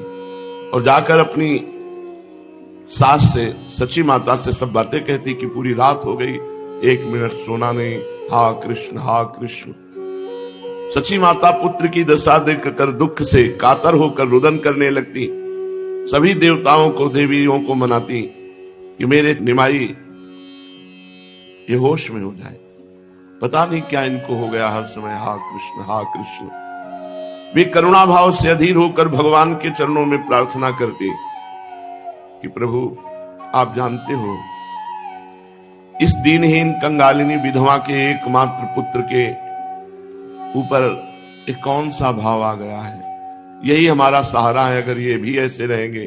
और जाकर अपनी सास से, सची माता से सब बातें कहती कि पूरी रात हो गई, 1 मिनट सोना नहीं, हा कृष्ण हा कृष्ण। सची माता पुत्र की दशा देखकर दुख से कातर होकर रुदन करने लगती। सभी देवताओं को, देवियों को मनाती कि मेरे निमाई ये होश में हो जाए, पता नहीं क्या इनको हो गया, हर समय हा कृष्ण हा कृष्ण। वे करुणा भाव से अधीर होकर भगवान के चरणों में प्रार्थना करती कि प्रभु आप जानते हो इस दीनहीन कंगालिनी विधवा के एकमात्र पुत्र के ऊपर एक कौन सा भाव आ गया है, यही हमारा सहारा है। अगर ये भी ऐसे रहेंगे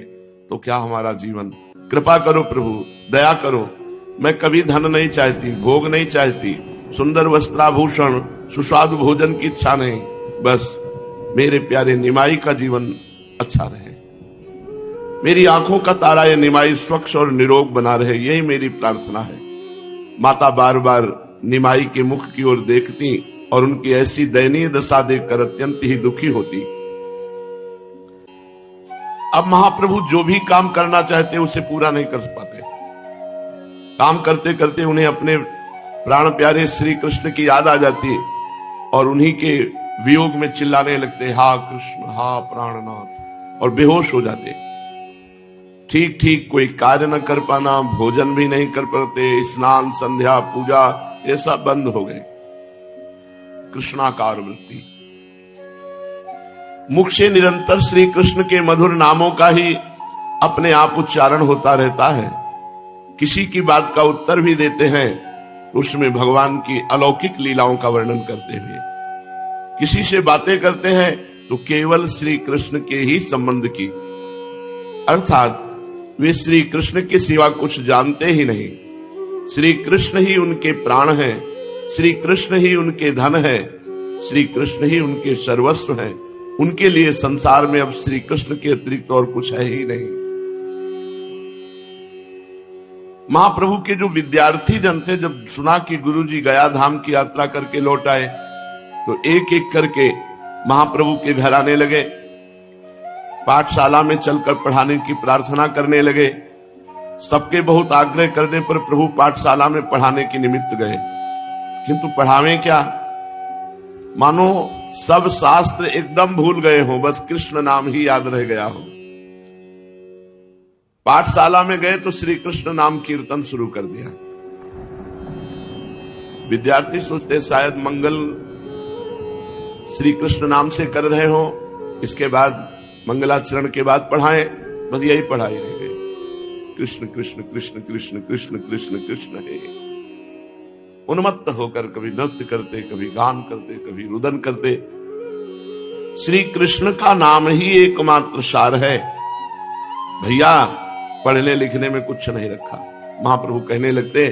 तो क्या हमारा जीवन। कृपा करो प्रभु, दया करो। मैं कभी धन नहीं चाहती, भोग नहीं चाहती, सुंदर वस्त्राभूषण, सुस्वादु भोजन की इच्छा नहीं। बस मेरे प्यारे निमाई का जीवन अच्छा रहे, मेरी आंखों का तारा ये निमाई स्वच्छ और निरोग बना रहे, यही मेरी प्रार्थना है। माता बार बार निमाई के मुख की ओर देखती और उनकी ऐसी दयनीय दशा देखकर अत्यंत ही दुखी होती। अब महाप्रभु जो भी काम करना चाहते उसे पूरा नहीं कर पाते। काम करते करते उन्हें अपने प्राण प्यारे श्री कृष्ण की याद आ जाती और उन्हीं के वियोग में चिल्लाने लगते, हा कृष्ण, हा प्राणनाथ, और बेहोश हो जाते। ठीक ठीक कोई कार्य न कर पाना, भोजन भी नहीं कर पाते, स्नान संध्या पूजा ये सब बंद हो गए। कृष्णाकार वृत्ति, मुख से निरंतर श्री कृष्ण के मधुर नामों का ही अपने आप उच्चारण होता रहता है। किसी की बात का उत्तर भी देते हैं उसमें भगवान की अलौकिक लीलाओं का वर्णन करते हुए। किसी से बातें करते हैं तो केवल श्री कृष्ण के ही संबंध की, अर्थात वे श्री कृष्ण के सिवा कुछ जानते ही नहीं। श्री कृष्ण ही उनके प्राण हैं, श्री कृष्ण ही उनके धन है, श्री कृष्ण ही उनके सर्वस्व हैं। उनके लिए संसार में अब श्री कृष्ण के अतिरिक्त और कुछ है ही नहीं। महाप्रभु के जो विद्यार्थी जन थे, जब सुना कि गुरुजी गया धाम की यात्रा करके लौट आए तो एक एक करके महाप्रभु के घर आने लगे, पाठशाला में चलकर पढ़ाने की प्रार्थना करने लगे। सबके बहुत आग्रह करने पर प्रभु पाठशाला में पढ़ाने के निमित्त गए, किंतु पढ़ावें क्या, मानो सब शास्त्र एकदम भूल गए हो, बस कृष्ण नाम ही याद रह गया हो। पाठशाला में गए तो श्री कृष्ण नाम कीर्तन शुरू कर दिया। विद्यार्थी सोचते शायद मंगल श्री कृष्ण नाम से कर रहे हो, इसके बाद मंगलाचरण के बाद पढ़ाएं, बस यही पढ़ाई रह गई। कृष्ण कृष्ण कृष्ण कृष्ण कृष्ण कृष्ण कृष्ण है। उन्मत्त होकर कभी नृत्य करते, कभी गान करते, कभी रुदन करते। श्री कृष्ण का नाम ही एकमात्र सार है भैया, पढ़ने लिखने में कुछ नहीं रखा। महाप्रभु कहने लगते,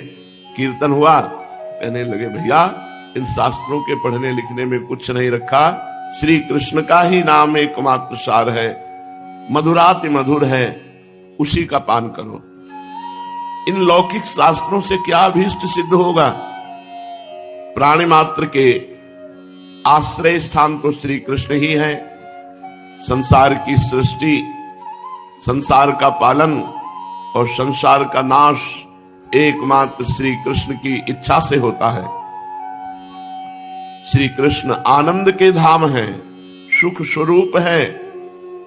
कीर्तन हुआ, कहने लगे भैया इन शास्त्रों के पढ़ने लिखने में कुछ नहीं रखा, श्री कृष्ण का ही नाम एकमात्र सार है, मधुराति मधुर है, उसी का पान करो। इन लौकिक शास्त्रों से क्या अभीष्ट सिद्ध होगा। प्राणी मात्र के आश्रय स्थान तो श्री कृष्ण ही है। संसार की सृष्टि, संसार का पालन और संसार का नाश एकमात्र श्री कृष्ण की इच्छा से होता है। श्री कृष्ण आनंद के धाम हैं, सुख स्वरूप है।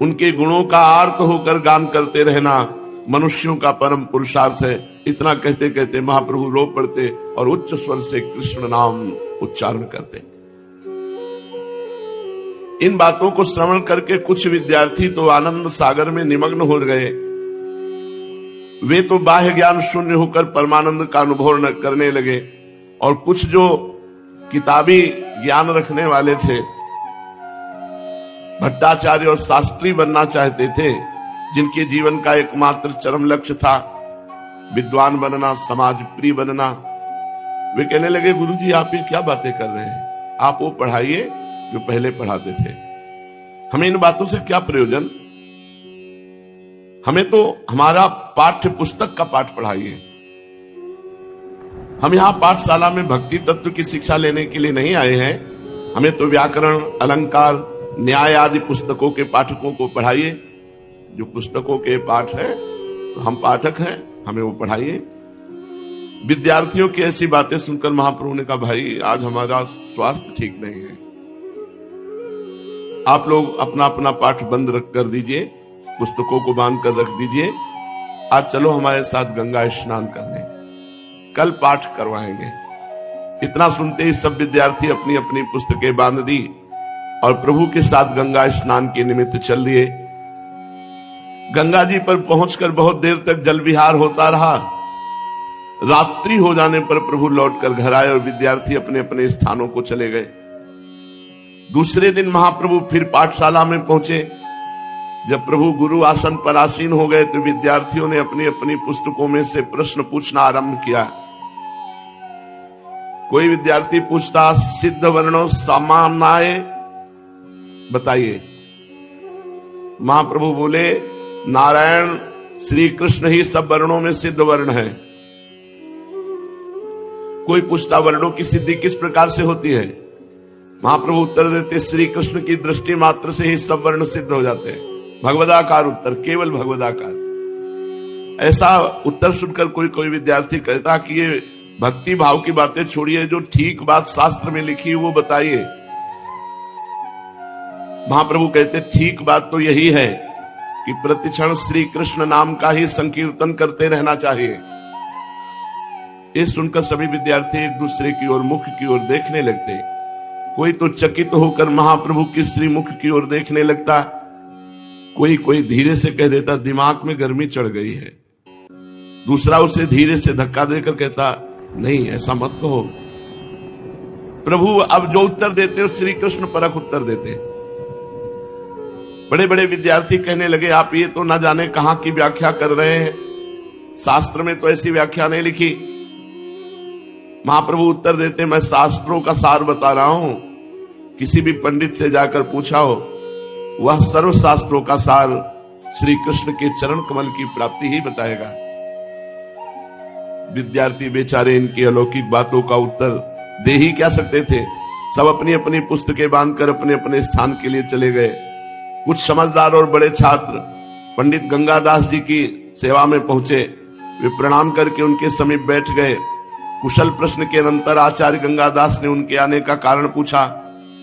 उनके गुणों का आर्त होकर गान करते रहना मनुष्यों का परम पुरुषार्थ है। इतना कहते कहते महाप्रभु रो पड़ते और उच्च स्वर से कृष्ण नाम उच्चारण करते। इन बातों को श्रवण करके कुछ विद्यार्थी तो आनंद सागर में निमग्न हो गए। वे तो बाह्य ज्ञान शून्य होकर परमानंद का अनुभव न करने लगे, और कुछ जो किताबी ज्ञान रखने वाले थे, भट्टाचार्य और शास्त्री बनना चाहते थे, जिनके जीवन का एकमात्र चरम लक्ष्य था विद्वान बनना, समाज प्रिय बनना, वे कहने लगे गुरुजी आप ये क्या बातें कर रहे हैं, आप वो पढ़ाइए जो पहले पढ़ाते थे, हमें इन बातों से क्या प्रयोजन, हमें तो हमारा पाठ्य पुस्तक का पाठ पढ़ाइए। हम यहाँ पाठशाला में भक्ति तत्व की शिक्षा लेने के लिए नहीं आए हैं, हमें तो व्याकरण, अलंकार, न्याय आदि पुस्तकों के पाठकों को पढ़ाइए। जो पुस्तकों के पाठ है तो हम पाठक हैं, हमें वो पढ़ाइए। विद्यार्थियों की ऐसी बातें सुनकर महाप्रभु ने कहा भाई आज हमारा स्वास्थ्य ठीक नहीं है, आप लोग अपना अपना पाठ बंद कर दीजिए, पुस्तकों को बांध कर रख दीजिए, आज चलो हमारे साथ गंगा स्नान करने, कल पाठ करवाएंगे। इतना सुनते ही सब विद्यार्थी अपनी अपनी पुस्तकें बांध दी और प्रभु के साथ गंगा स्नान के निमित्त चल दिए। गंगा जी पर पहुंचकर बहुत देर तक जल विहार होता रहा। रात्रि हो जाने पर प्रभु लौटकर घर आए और विद्यार्थी अपने अपने स्थानों को चले गए। दूसरे दिन महाप्रभु फिर पाठशाला में पहुंचे। जब प्रभु गुरु आसन पर आसीन हो गए तो विद्यार्थियों ने अपनी अपनी पुस्तकों में से प्रश्न पूछना आरंभ किया। कोई विद्यार्थी पूछता, सिद्ध वर्णों सामान्य बताइए। महाप्रभु बोले, नारायण श्री कृष्ण ही सब वर्णों में सिद्ध वर्ण है। कोई पूछता, वर्णों की सिद्धि किस प्रकार से होती है? महाप्रभु उत्तर देते, श्री कृष्ण की दृष्टि मात्र से ही सब वर्ण सिद्ध हो जाते हैं। भगवदाकार उत्तर, केवल भगवदाकार। ऐसा उत्तर सुनकर कोई कोई विद्यार्थी कहता कि ये भक्ति भाव की बातें छोड़िए, जो ठीक बात शास्त्र में लिखी है वो बताइए। महाप्रभु कहते, ठीक बात तो यही है कि प्रतिक्षण श्री कृष्ण नाम का ही संकीर्तन करते रहना चाहिए। ये सुनकर सभी विद्यार्थी एक दूसरे की ओर, मुख की ओर देखने लगते। कोई तो चकित होकर महाप्रभु की श्रीमुख की ओर देखने लगता, कोई कोई धीरे से कह देता, दिमाग में गर्मी चढ़ गई है। दूसरा उसे धीरे से धक्का देकर कहता, नहीं ऐसा मत कहो। प्रभु अब जो उत्तर देते श्री कृष्ण परख उत्तर देते। बड़े बड़े विद्यार्थी कहने लगे, आप ये तो ना जाने कहां की व्याख्या कर रहे हैं, शास्त्र में तो ऐसी व्याख्या नहीं लिखी। महाप्रभु उत्तर देते, मैं शास्त्रों का सार बता रहा हूं, किसी भी पंडित से जाकर पूछा हो, वह सर्व शास्त्रों का सार श्री कृष्ण के चरण कमल की प्राप्ति ही बताएगा। विद्यार्थी बेचारे इनकी अलौकिक बातों का उत्तर दे ही क्या सकते थे। सब अपनी अपनी पुस्तकें बांधकर अपने अपने स्थान के लिए चले गए। कुछ समझदार और बड़े छात्र पंडित गंगादास जी की सेवा में पहुंचे। वे प्रणाम करके उनके समीप बैठ गए। कुशल प्रश्न के अनंतर आचार्य गंगादास ने उनके आने का कारण पूछा।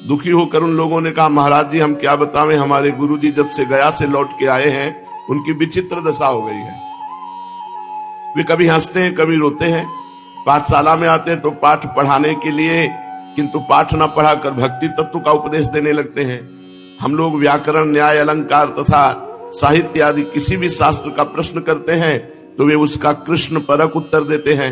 दुखी होकर उन लोगों ने कहा, महाराज जी हम क्या बतावें, हमारे गुरुजी जब से गया से लौट के आए हैं उनकी विचित्र दशा हो गई है। वे कभी हंसते हैं कभी रोते हैं। पाठशाला में आते हैं तो पाठ पढ़ाने के लिए, किंतु पाठ न पढ़ाकर भक्ति तत्व का उपदेश देने लगते हैं। हम लोग व्याकरण, न्याय, अलंकार तथा साहित्य आदि किसी भी शास्त्र का प्रश्न करते हैं तो वे उसका कृष्ण परक उत्तर देते हैं।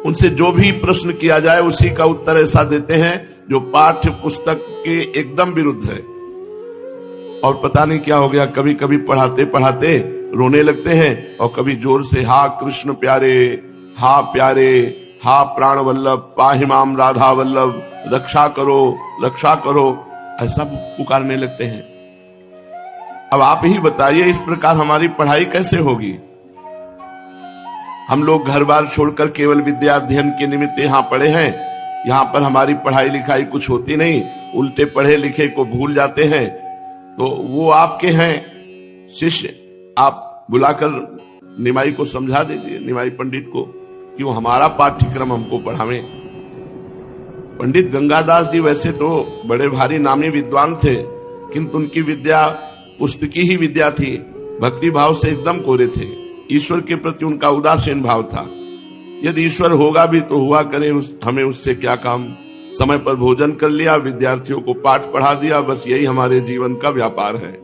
उनसे जो भी प्रश्न किया जाए उसी का उत्तर ऐसा देते हैं जो पाठ्य पुस्तक के एकदम विरुद्ध है। और पता नहीं क्या हो गया, कभी कभी पढ़ाते पढ़ाते रोने लगते हैं और कभी जोर से, हा कृष्ण प्यारे, हा प्यारे, हा प्राण वल्लभ, पाहिमाम राधा वल्लभ, रक्षा करो रक्षा करो, ऐसा पुकारने लगते हैं। अब आप ही बताइए, इस प्रकार हमारी पढ़ाई कैसे होगी? हम लोग घर बार छोड़कर केवल विद्या अध्ययन के निमित्त यहाँ पड़े हैं। यहाँ पर हमारी पढ़ाई लिखाई कुछ होती नहीं, उल्टे पढ़े लिखे को भूल जाते हैं। तो वो आपके हैं शिष्य, आप बुलाकर निमाई को समझा दीजिए, निमाई पंडित को, कि वो हमारा पाठ्यक्रम हमको पढ़ावें। पंडित गंगादास जी वैसे तो बड़े भारी नामी विद्वान थे, किंतु उनकी विद्या पुस्तकी ही विद्या थी। भक्ति भाव से एकदम कोरे थे। ईश्वर के प्रति उनका उदासीन भाव था। यदि ईश्वर होगा भी तो हुआ करे, हमें उससे क्या काम। समय पर भोजन कर लिया, विद्यार्थियों को पाठ पढ़ा दिया, बस यही हमारे जीवन का व्यापार है।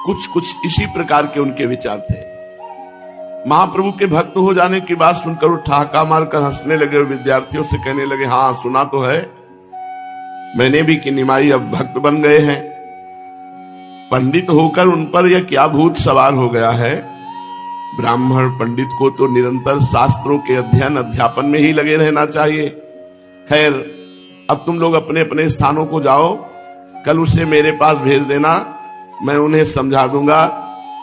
कुछ कुछ इसी प्रकार के उनके विचार थे। महाप्रभु के भक्त हो जाने की बात सुनकर वो ठहाका मारकर हंसने लगे और विद्यार्थियों से कहने लगे, हाँ सुना तो है मैंने भी कि निमाई अब भक्त बन गए हैं। पंडित होकर उन पर यह क्या भूत सवार हो गया है। ब्राह्मण पंडित को तो निरंतर शास्त्रों के अध्ययन अध्यापन में ही लगे रहना चाहिए। खैर, अब तुम लोग अपने अपने स्थानों को जाओ, कल उसे मेरे पास भेज देना, मैं उन्हें समझा दूंगा।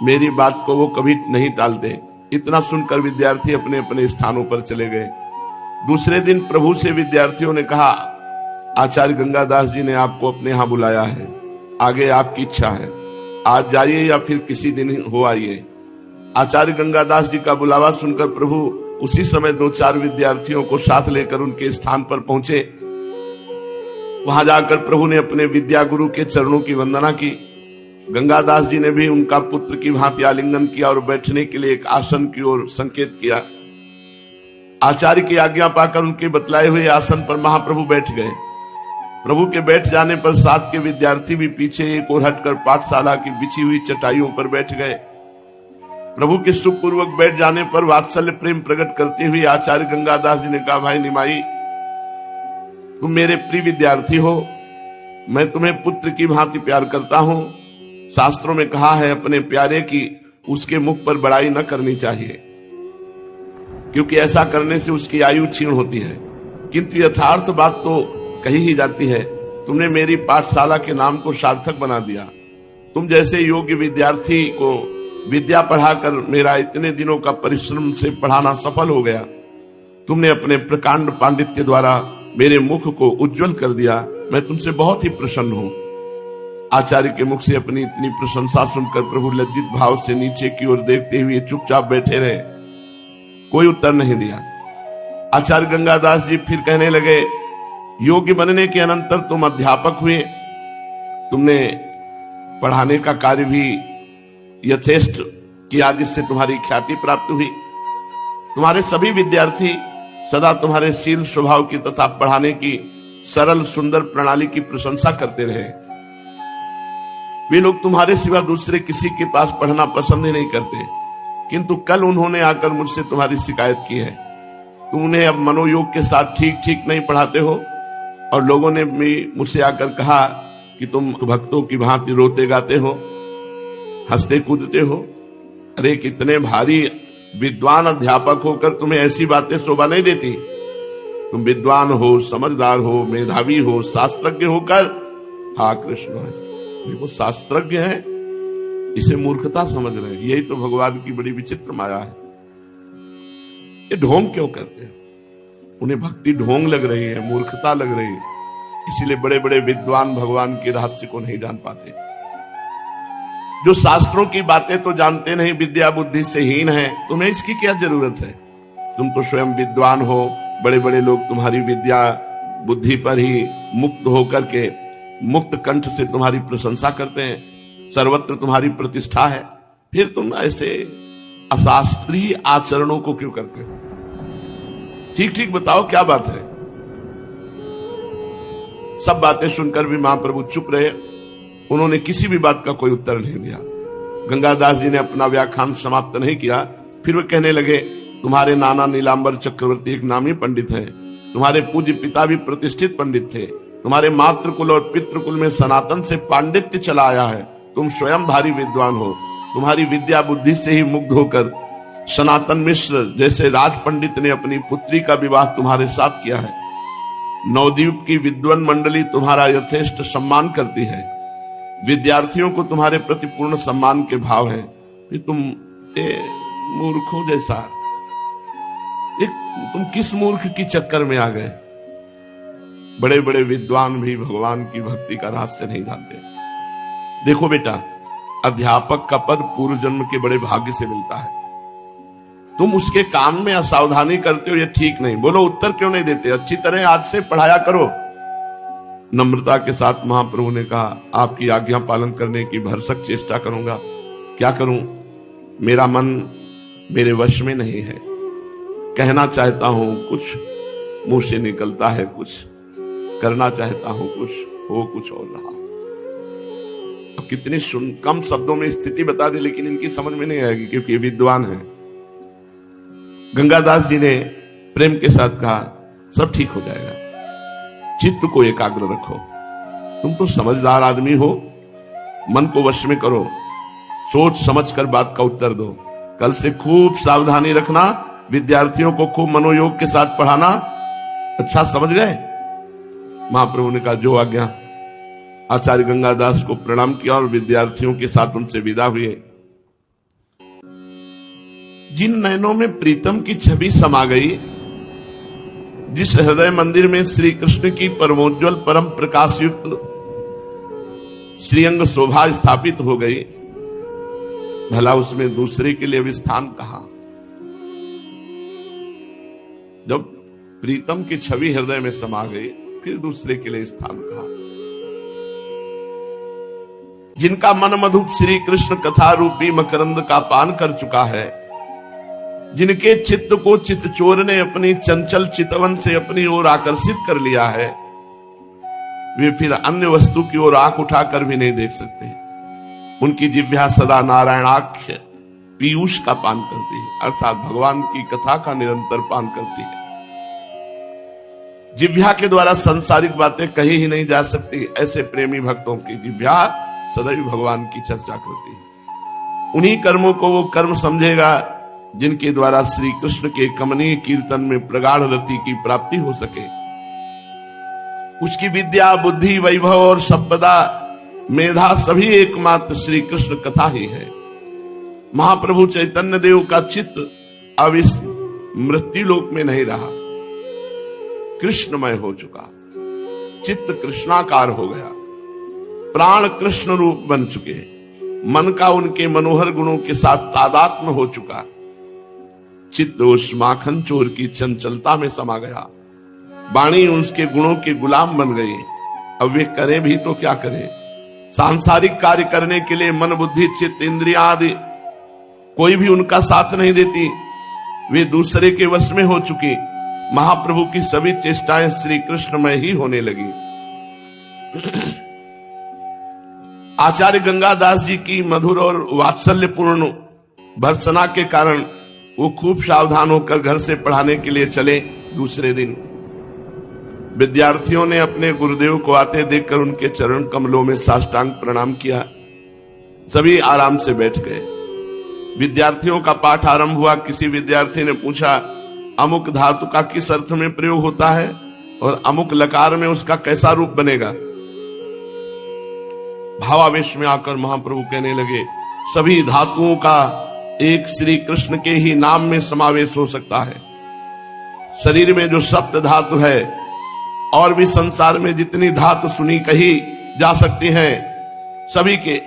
मेरी बात को वो कभी नहीं टालते। इतना सुनकर विद्यार्थी अपने अपने स्थानों पर चले गए। दूसरे दिन प्रभु से विद्यार्थियों ने कहा, आचार्य गंगादास जी ने आपको अपने यहां बुलाया है, आगे आपकी इच्छा है, आज जाइए या फिर किसी दिन हो आइए। आचार्य गंगादास जी का बुलावा सुनकर प्रभु उसी समय 2-4 विद्यार्थियों को साथ लेकर उनके स्थान पर पहुंचे। वहां जाकर प्रभु ने अपने विद्या गुरु के चरणों की वंदना की। गंगादास जी ने भी उनका पुत्र की भांति आलिंगन किया और बैठने के लिए एक आसन की ओर संकेत किया। आचार्य की आज्ञा पाकर उनके बतलाए हुए आसन पर महाप्रभु बैठ गए। प्रभु के बैठ जाने पर साथ के विद्यार्थी भी पीछे एक ओर हटकर पाठशाला की बिछी हुई चटाइयों पर बैठ गए। प्रभु के सुखपूर्वक बैठ जाने पर वात्सल्य प्रेम प्रकट करते हुए आचार्य गंगादास जी ने कहा, भाई निमाई, तुम मेरे प्रिय विद्यार्थी हो, मैं तुम्हें पुत्र की भांति प्यार करता हूं। शास्त्रों में कहा है अपने प्यारे की उसके मुख पर बड़ाई न करनी चाहिए, क्योंकि ऐसा करने से उसकी आयु क्षीण होती है। किंतु यथार्थ बात तो कही ही जाती है। तुमने मेरी पाठशाला के नाम को सार्थक बना दिया। तुम जैसे योग्य विद्यार्थी को विद्या पढ़ाकर मेरा इतने दिनों का परिश्रम से पढ़ाना सफल हो गया। तुमने अपने प्रकांड पांडित्य द्वारा मेरे मुख को उज्जवल कर दिया। मैं तुमसे बहुत ही प्रसन्न हूं। आचार्य के मुख से अपनी इतनी प्रशंसा सुनकर प्रभु लज्जित भाव से नीचे की ओर देखते हुए चुपचाप बैठे रहे, कोई उत्तर नहीं दिया। आचार्य गंगादास जी फिर कहने लगे, योग्य बनने के अनंतर तुम अध्यापक हुए। तुमने पढ़ाने का कार्य भी यथेष्ट किया, जिससे तुम्हारी ख्याति प्राप्त हुई। तुम्हारे सभी विद्यार्थी सदा तुम्हारे शील स्वभाव की तथा पढ़ाने की सरल सुंदर प्रणाली की प्रशंसा करते रहे। वे लोग तुम्हारे सिवा दूसरे किसी के पास पढ़ना पसंद ही नहीं करते, किंतु कल उन्होंने आकर मुझसे तुम्हारी शिकायत की है। तुम उन्हें अब मनोयोग के साथ ठीक ठीक नहीं पढ़ाते हो, और लोगों ने भी मुझसे आकर कहा कि तुम भक्तों की भांति रोते गाते हो, हंसते कूदते हो। अरे कितने भारी विद्वान अध्यापक होकर तुम्हें ऐसी बातें शोभा नहीं देती। तुम विद्वान हो, समझदार हो, मेधावी हो, शास्त्रज्ञ होकर, हाँ कृष्ण देखो शास्त्रज्ञ है, इसे मूर्खता समझ रहे हैं। यही तो भगवान की बड़ी विचित्र माया है। ये ढोंग क्यों करते हैं? उन्हें भक्ति ढोंग लग रही है, मूर्खता लग रही है, इसीलिए बड़े बड़े विद्वान भगवान के रहस्य को नहीं जान पाते। जो शास्त्रों की बातें तो जानते नहीं, विद्या बुद्धि से हीन है, तुम्हें इसकी क्या जरूरत है? तुम तो स्वयं विद्वान हो। बड़े बड़े लोग तुम्हारी विद्या बुद्धि पर ही मुक्त होकर के मुक्त कंठ से तुम्हारी प्रशंसा करते हैं, सर्वत्र तुम्हारी प्रतिष्ठा है। फिर तुम ऐसे अशास्त्रीय आचरणों को क्यों करते हो? ठीक ठीक बताओ क्या बात है? सब बातें सुनकर भी महाप्रभु चुप रहे। उन्होंने किसी भी बात का कोई उत्तर नहीं दिया। गंगादास जी ने अपना व्याख्यान समाप्त नहीं किया। फिर वे कहने लगे, तुम्हारे नाना नीलांबर चक्रवर्ती एक नामी पंडित हैं। तुम्हारे पूज्य पिता भी प्रतिष्ठित पंडित थे। तुम्हारे मातृकुल और पितृकुल में सनातन से पांडित्य चला आया है। तुम स्वयं भारी विद्वान हो। तुम्हारी विद्या बुद्धि से ही मुग्ध होकर सनातन मिश्र जैसे राज पंडित ने अपनी पुत्री का विवाह तुम्हारे साथ किया है। नवद्वीप की विद्वान मंडली तुम्हारा यथेष्ट सम्मान करती है। विद्यार्थियों को तुम्हारे प्रति पूर्ण सम्मान के भाव है। फिर तुम मूर्खों जैसा, तुम किस मूर्ख की चक्कर में आ गए? बड़े बड़े विद्वान भी भगवान की भक्ति का रहस्य नहीं जानते। देखो बेटा, अध्यापक का पद पूर्व जन्म के बड़े भाग्य से मिलता है। तुम उसके काम में असावधानी करते हो, ये ठीक नहीं। बोलो उत्तर क्यों नहीं देते? अच्छी तरह आज से पढ़ाया करो। नम्रता के साथ महाप्रभु ने कहा, आपकी आज्ञा पालन करने की भरसक चेष्टा करूंगा। क्या करूं? मेरा मन मेरे वश में नहीं है। कहना चाहता हूं कुछ, मुंह से निकलता है कुछ, करना चाहता हूं कुछ, हो कुछ और रहा। अब कितनी कम शब्दों में स्थिति बता दी, लेकिन इनकी समझ में नहीं आएगी, क्योंकि ये विद्वान है। गंगादास जी ने प्रेम के साथ कहा, सब ठीक हो जाएगा, चित्त को एकाग्र रखो। तुम तो समझदार आदमी हो, मन को वश में करो, सोच समझ कर बात का उत्तर दो। कल से खूब सावधानी रखना, विद्यार्थियों को खूब मनोयोग के साथ पढ़ाना। अच्छा समझ गए? महाप्रभु ने कहा, जो आज्ञा। आचार्य गंगादास को प्रणाम किया और विद्यार्थियों के साथ उनसे विदा हुए। जिन नयनों में प्रीतम की छवि समा गई, जिस हृदय मंदिर में श्री कृष्ण की परमोज्वल परम प्रकाश युक्त श्रीअंग शोभा स्थापित हो गई, भला उसमें दूसरे के लिए भी स्थान कहां? जब प्रीतम की छवि हृदय में समा गई, फिर दूसरे के लिए स्थान कहां? जिनका मन मधुप श्री कृष्ण कथा रूपी मकरंद का पान कर चुका है, जिनके चित्त को चित्तचोर ने अपनी चंचल चितवन से अपनी ओर आकर्षित कर लिया है, वे फिर अन्य वस्तु की ओर आंख उठाकर भी नहीं देख सकते। उनकी जिह्वा सदा नारायणाक्ष पीयूष का पान करती है, अर्थात भगवान की कथा का निरंतर पान करती है। जिह्वा के द्वारा सांसारिक बातें कही ही नहीं जा सकती। ऐसे प्रेमी भक्तों की जिह्वा सदैव भगवान की चर्चा करती है। उन्हीं कर्मों को वो कर्म समझेगा जिनके द्वारा श्री कृष्ण के कमनीय कीर्तन में प्रगाढ़ रति की प्राप्ति हो सके। उसकी विद्या, बुद्धि, वैभव और संपदा, मेधा सभी एकमात्र श्री कृष्ण कथा ही है। महाप्रभु चैतन्य देव का चित्त अब इस मृत्यु लोक में नहीं रहा, कृष्णमय हो चुका। चित्त कृष्णाकार हो गया, प्राण कृष्ण रूप बन चुके, मन का उनके मनोहर गुणों के साथ तादात्म्य हो चुका। चित्त उस माखन चोर की चंचलता में समा गया, वाणी उसके गुणों के गुलाम बन गई। अब वे करें भी तो क्या करें? सांसारिक कार्य करने के लिए मन, बुद्धि, चित्त, इंद्रियां आदि कोई भी उनका साथ नहीं देती। वे दूसरे के वश में हो चुकी। महाप्रभु की सभी चेष्टाएं श्री कृष्णमय ही होने लगी। आचार्य गंगादास जी की मधुर और वात्सल्यपूर्ण भर्त्सना के कारण वो खूब सावधान होकर घर से पढ़ाने के लिए चले। दूसरे दिन विद्यार्थियों ने अपने गुरुदेव को आते देखकर उनके चरण कमलों में साष्टांग प्रणाम किया। सभी आराम से बैठ गए। विद्यार्थियों का पाठ आरंभ हुआ। किसी विद्यार्थी ने पूछा, अमुक धातु का किस अर्थ में प्रयोग होता है और अमुक लकार में उसका कैसा रूप बनेगा? भावावेश में आकर महाप्रभु कहने लगे, सभी धातुओं का एक श्री कृष्ण के ही नाम में समावेश हो सकता है। शरीर में जो सप्त धातु है और भी संसार में जितनी धातु सुनी कही जा सकती हैं, सभी के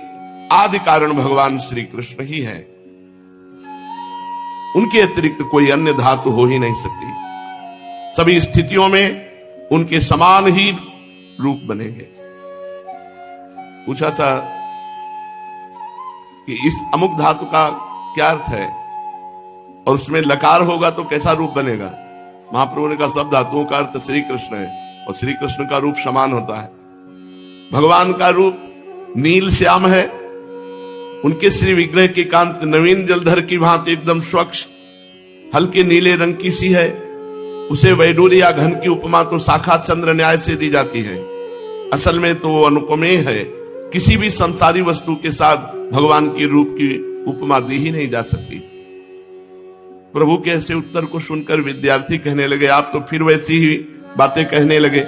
आदि कारण भगवान श्री कृष्ण ही है। उनके अतिरिक्त कोई अन्य धातु हो ही नहीं सकती। सभी स्थितियों में उनके समान ही रूप बनेंगे। पूछा था कि इस अमुक धातु का क्या अर्थ है और उसमें लकार होगा तो कैसा रूप बनेगा? महाप्रभु ने कहा, सब धातुओं का अर्थ श्री कृष्ण है और श्री कृष्ण का रूप समान होता है। भगवान का रूप नील श्याम है। उनके श्री विग्रह की कांति नवीन जलधर की भांति एकदम स्वच्छ हल्के नीले रंग की सी है। उसे वैडूर्य या घन की उपमा तो साक्षात चंद्र न्याय से दी जाती है। असल में तो वो अनुपमेय है। किसी भी संसारी वस्तु के साथ भगवान के रूप की उपमा दी ही नहीं जा सकती। प्रभु के ऐसे उत्तर को सुनकर विद्यार्थी कहने लगे, आप तो फिर वैसी ही बातें कहने लगे।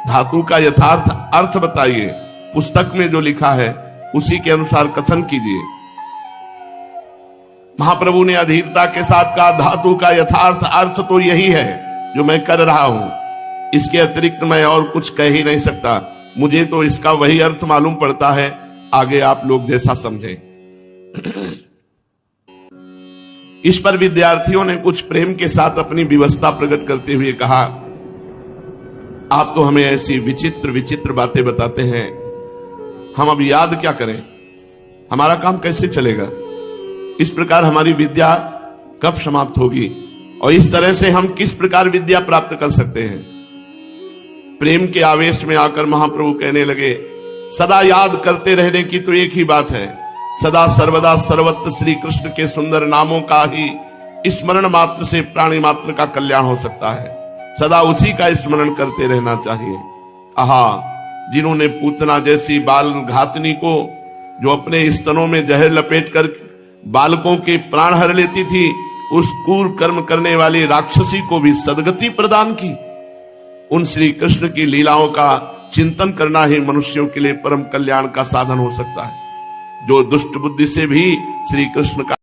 धातु का यथार्थ अर्थ बताइए, पुस्तक में जो लिखा है उसी के अनुसार कथन कीजिए। महाप्रभु ने अधीरता के साथ कहा, धातु का यथार्थ अर्थ तो यही है जो मैं कर रहा हूं। इसके अतिरिक्त मैं और कुछ कह ही नहीं सकता। मुझे तो इसका वही अर्थ मालूम पड़ता है, आगे आप लोग जैसा समझें। इस पर विद्यार्थियों ने कुछ प्रेम के साथ अपनी विवशता प्रकट करते हुए कहा, आप तो हमें ऐसी विचित्र विचित्र बातें बताते हैं, हम अब याद क्या करें? हमारा काम कैसे चलेगा? इस प्रकार हमारी विद्या कब समाप्त होगी और इस तरह से हम किस प्रकार विद्या प्राप्त कर सकते हैं? प्रेम के आवेश में आकर महाप्रभु कहने लगे, सदा याद करते रहने की तो एक ही बात है। सदा सर्वदा सर्वत्र श्री कृष्ण के सुंदर नामों का ही स्मरण मात्र से प्राणी मात्र का कल्याण हो सकता है। सदा उसी का स्मरण करते रहना चाहिए। आहा, जिन्होंने पूतना जैसी बाल घातनी को, जो अपने स्तनों में जहर लपेटकर बालकों के प्राण हर लेती थी, उस क्रूर कर्म करने वाली राक्षसी को भी सदगति प्रदान की। उन श्री कृष्ण की लीलाओं का चिंतन करना ही मनुष्यों के लिए परम कल्याण का साधन हो सकता है। जो दुष्ट बुद्धि से भी श्री कृष्ण का